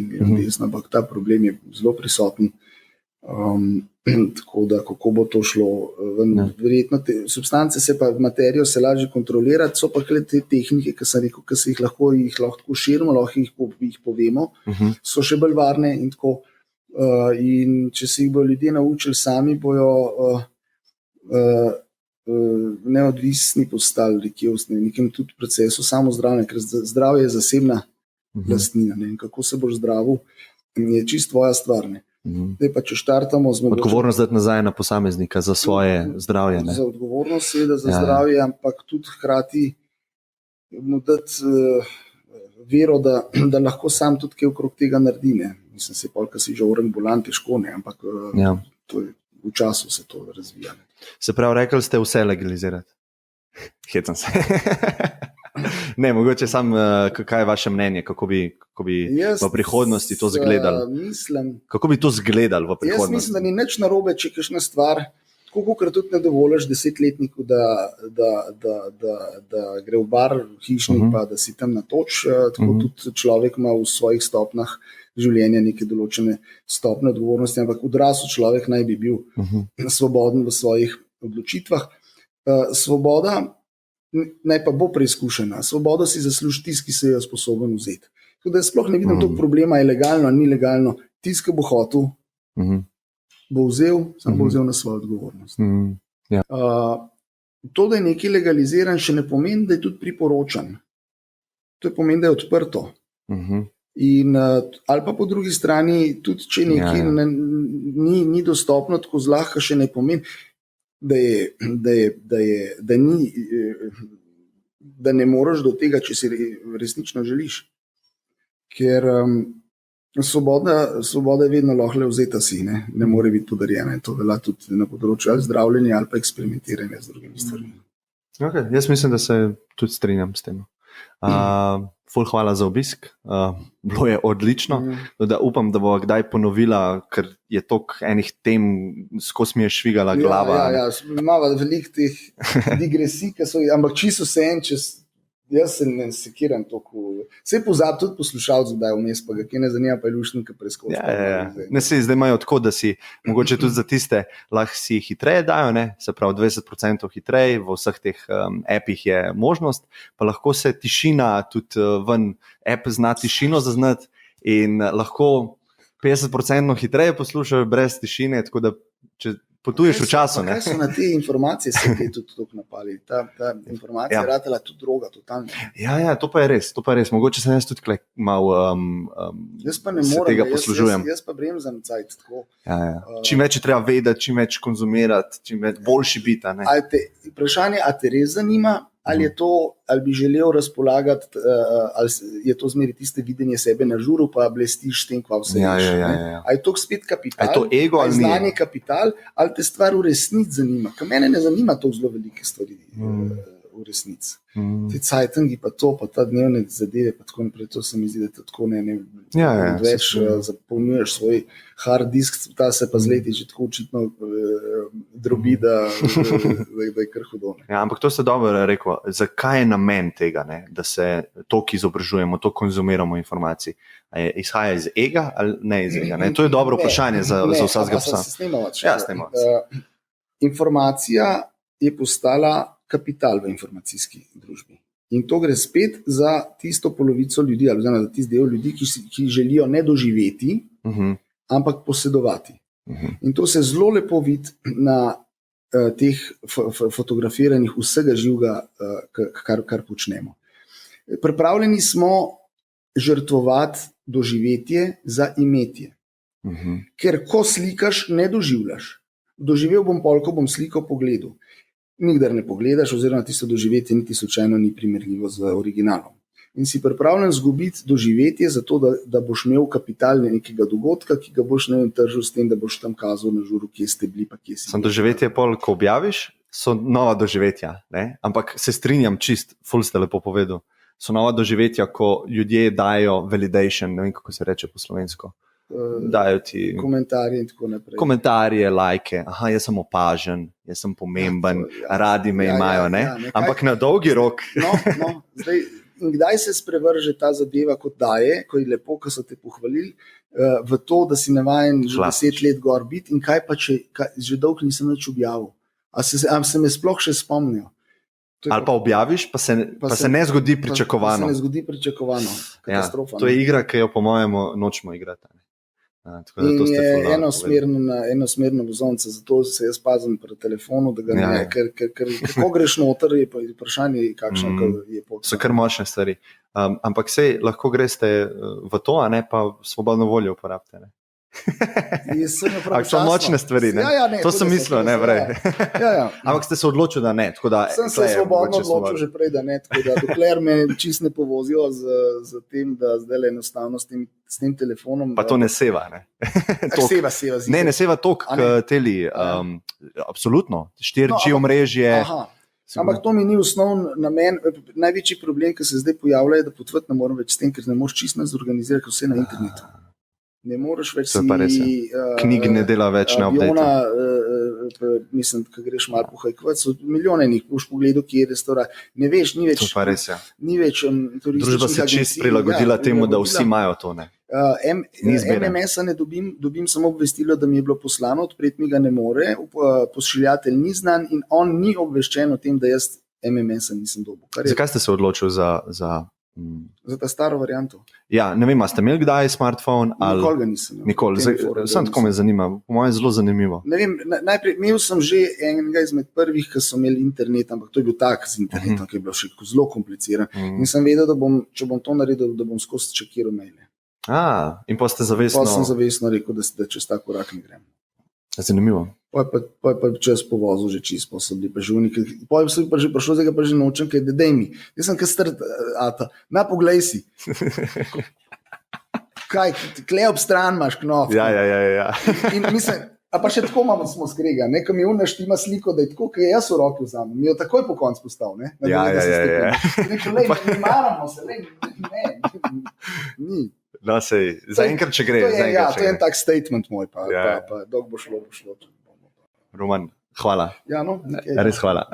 ampak ta problem je zelo prisoten, tako da kako bo to šlo. Verjetno substance se pa, materijo se lažje kontrolirati, so pa te tehnike, ki sem rekel, ki se jih lahko širimo, lahko jih povemo, so še bolj varne in tako. In če se jih bodo ljudje naučili sami, bojo neodvisni postali v nekem tudi procesu samozdravljenja, ker zdravje je zasebna lastnina. In kako se boš zdravil, je čisto tvoja stvar. Zdaj pa, če štartamo odgovornost dati nazaj na posameznika za svoje zdravje. Za odgovornost seveda za zdravje, ampak tudi hkrati mu dati vero, da lahko sam tudi kaj okrog tega naredi. Mislim, se polka si že orang bolan, težko, ampak to je, v času se to razvija. Se pravi, rekli ste vse legalizirati. Hecam se. Ne, mogoče samo, kaj je vaše mnenje, kako bi v prihodnosti to izgledalo? Kako bi to izgledalo v prihodnosti? Jaz mislim, da ni nič narobe, če kakšna stvar, tako kot tudi ne dovoliš 10-letniku, da gre v bar, hišnik, pa da si tam natoč, tako tudi človek ima v svojih stopnjah življenja neke določene stopne odgovornosti, ampak odrasel človek naj bi bil svoboden v svojih odločitvah. Svoboda naj pa bo preizkušena. Svobodo si zasluži tisti, ki se jo sposoben vzeti. Tako da sploh ne vidim tog problema, je legalno ali ni legalno. Tisti, ki bo hotel, bo vzel, sam bo vzel na svojo odgovornost. To, da je nekaj legaliziran, še ne pomeni, da je tudi priporočan. To je pomeni, da je odprto. Ali pa po drugi strani, tudi če nekaj ni dostopno, tako zlahka še ne pomeni, da ne moreš do tega, če si resnično želiš. Ker svoboda je vedno lahko vzeta si, ne more biti podarjena. In to velja tudi na področju ali zdravljenja ali pa eksperimentiranja z drugimi stvarmi. Okay, jaz mislim, da se tudi strinjam s tem. Ful hvala za obisk, bilo je odlično, da upam, da bo kdaj ponovila, ker je toliko enih tem, skozi mi je švigala glava. Imamo veliko teh digresij, ampak čisto vse en, Jaz se ne sekiram toliko. Vse pozabi tudi poslušalcev, da je vmes, pa ga kje ne zanima, pa je luštno, ki preskoči. Ne se zdaj imajo tako, da si mogoče tudi za tiste lahko si hitreje dajo, ne? Se pravi 20% hitreje, v vseh teh appih je možnost, pa lahko se tišina tudi ven, app zna tišino zaznati in lahko 50% hitreje poslušajo brez tišine, tako da če potuješ v času. Kaj so na te informacije se kaj tudi tako napali? Ta informacija je ratela tudi droga, totalno. Ja, to pa je res. Mogoče sem jaz tudi malo jaz pa ne se morem, tega poslužujem. Jaz pa bremzam cajt tako. Ja. Čim več je treba vedeti, čim več konzumirati, čim več boljši biti. Vprašanje, a te res zanima, ali bi želel razpolagati, ali je to zmeri tiste videnje sebe na žuru, pa blestiš s tem, kva vse veš. A je to spet kapital, a je to ego ali znanje kapital, ali te stvar v resnici zanima. Ker mene ne zanima to zelo velike stvari v resnici. Ti cajtangi pa to, pa ta dnevne zadeve, pa tako naprej, to se mi zdi, da tako več zapolnjuješ svoj hard disk, ta se pa z leti že tako očitno drobi, da je kar hudo. Ja, ampak to ste dobro rekel. Zakaj je namen tega, ne? Da se toliko izobražujemo, toliko konzumiramo informacij? Izhaja iz ega ali ne iz ega? Ne? To je dobro vprašanje za vsakega psa. Snimamo. Informacija je postala kapital v informacijski družbi. In to gre spet za tisto polovico ljudi, ali za tisti del ljudi, ki želijo ne doživeti, ampak posedovati. In to se zelo lepo vidi na teh fotografiranjih vsega živega, kar počnemo. Pripravljeni smo žrtvovati doživetje za imetje. Ker ko slikaš, ne doživljaš. Doživel bom pol, ko bom sliko pogledal. Nikdar ne pogledaš, oziroma tisto doživetje niti slučajno ni primerljivo z originalom. In si pripravljen zgubiti doživetje zato, da boš imel kapital nekega dogodka, ki ga boš tržil s tem, da boš tam kazal na žuru, kje ste bili, pa kje si. Sam doživetje pol, ko objaviš, so nova doživetja, ne? Ampak se strinjam čist, ful ste lepo povedal, so nova doživetja, ko ljudje dajo validation, ne vem, kako se reče po slovensko. Dajo ti komentarje in tako naprej. Komentarje, lajke, jaz sem opažen, jaz sem pomemben, radi me imajo, ne? Ampak na dolgi rok. Zdaj, in kdaj se sprevrže ta zadeva, kot daje, ko je lepo, ko so te pohvalili, v to, da si navajen že 10 let gor biti, in kaj pa, če že dolgo nisem nič objavil. A se me sploh še spomnijo? Ali pa objaviš, pa se ne zgodi pričakovano. Pa se ne zgodi pričakovano. Katastrofa. To je igra, ki jo po mojem nočemo igrati. In je enosmerno vozovnica, zato se jaz pazim pri telefonu, da ga ne, ker kako greš noter, je pa vprašanje, kakšno je pot. So kar močne stvari. Ampak sej lahko greste v to, a ne pa svobodno voljo uporabite, ne? Ampak so močne stvari, ne? To sem mislil, ne vrej. Ampak ste se odločili, da ne. Sem se svobodno odločil že prej, da ne. Dokler me čist ne povozijo z tem, da zdaj enostavno s tem telefonom. Pa to ne seva, ne? Seva. Ne seva tok teli. Absolutno. 4G omrežje. Ampak to mi ni osnovni namen. Največji problem, ki se zdaj pojavlja, je, da potvati ne moram več s tem, ker ne moreš čisto zorganizirati vse na internetu. Ne moreš več knjig ne dela več na update. Mislim, ko greš malo pohajkovat, so milijone njih, boš pogledal, kje je restoran. Ne veš, ni več. To pa res, ja. Ni več družba se čist prilagodila temu, da vsi imajo to, ne. MMS-a ne dobim samo obvestilo, da mi je bilo poslano, odpreti mi ga ne more, pošiljatelj ni znan in on ni obveščen o tem, da jaz MMS-a nisem dobil. Zakaj ste se odločili za ta staro varianto? Ja, ne vem, ste imeli kdaj smartphone? Nikoli ga nisem. Nikoli. Sam tako me zanima, po mojem zelo zanimivo. Ne vem, najprej imel sem že enega izmed prvih, ki so imeli internet, ampak to je bil tak z internetom, ki je bil še zelo kompliciran. In sem vedel, da če bom to naredil, da bom skozi čekiral maile. In pa ste zavestno... Pa sem zavestno rekel, da čez ta korak ne grem. Zanimivo. Pa čez povozil že čist, pa so bili pa živniki. Pa sem pa že prišel, zdaj ga pa že nočem, kaj dej mi. Jaz sem kar ata. Na, poglej si. Kaj, kle ob stran imaš knof. Ja. In mislim, a pa še tako smo skrega, ne, ko mi naštima sliko, da je tako, kaj jaz v roki vzamem. Mi jo takoj po konc postav, ne. Ja. Ne maramo se, ne. Ni. No, sej, zaenkrat, če gre. To je en tak statement moj, pa dok bo šlo. Roman, hvala. Ja, no. Res hvala.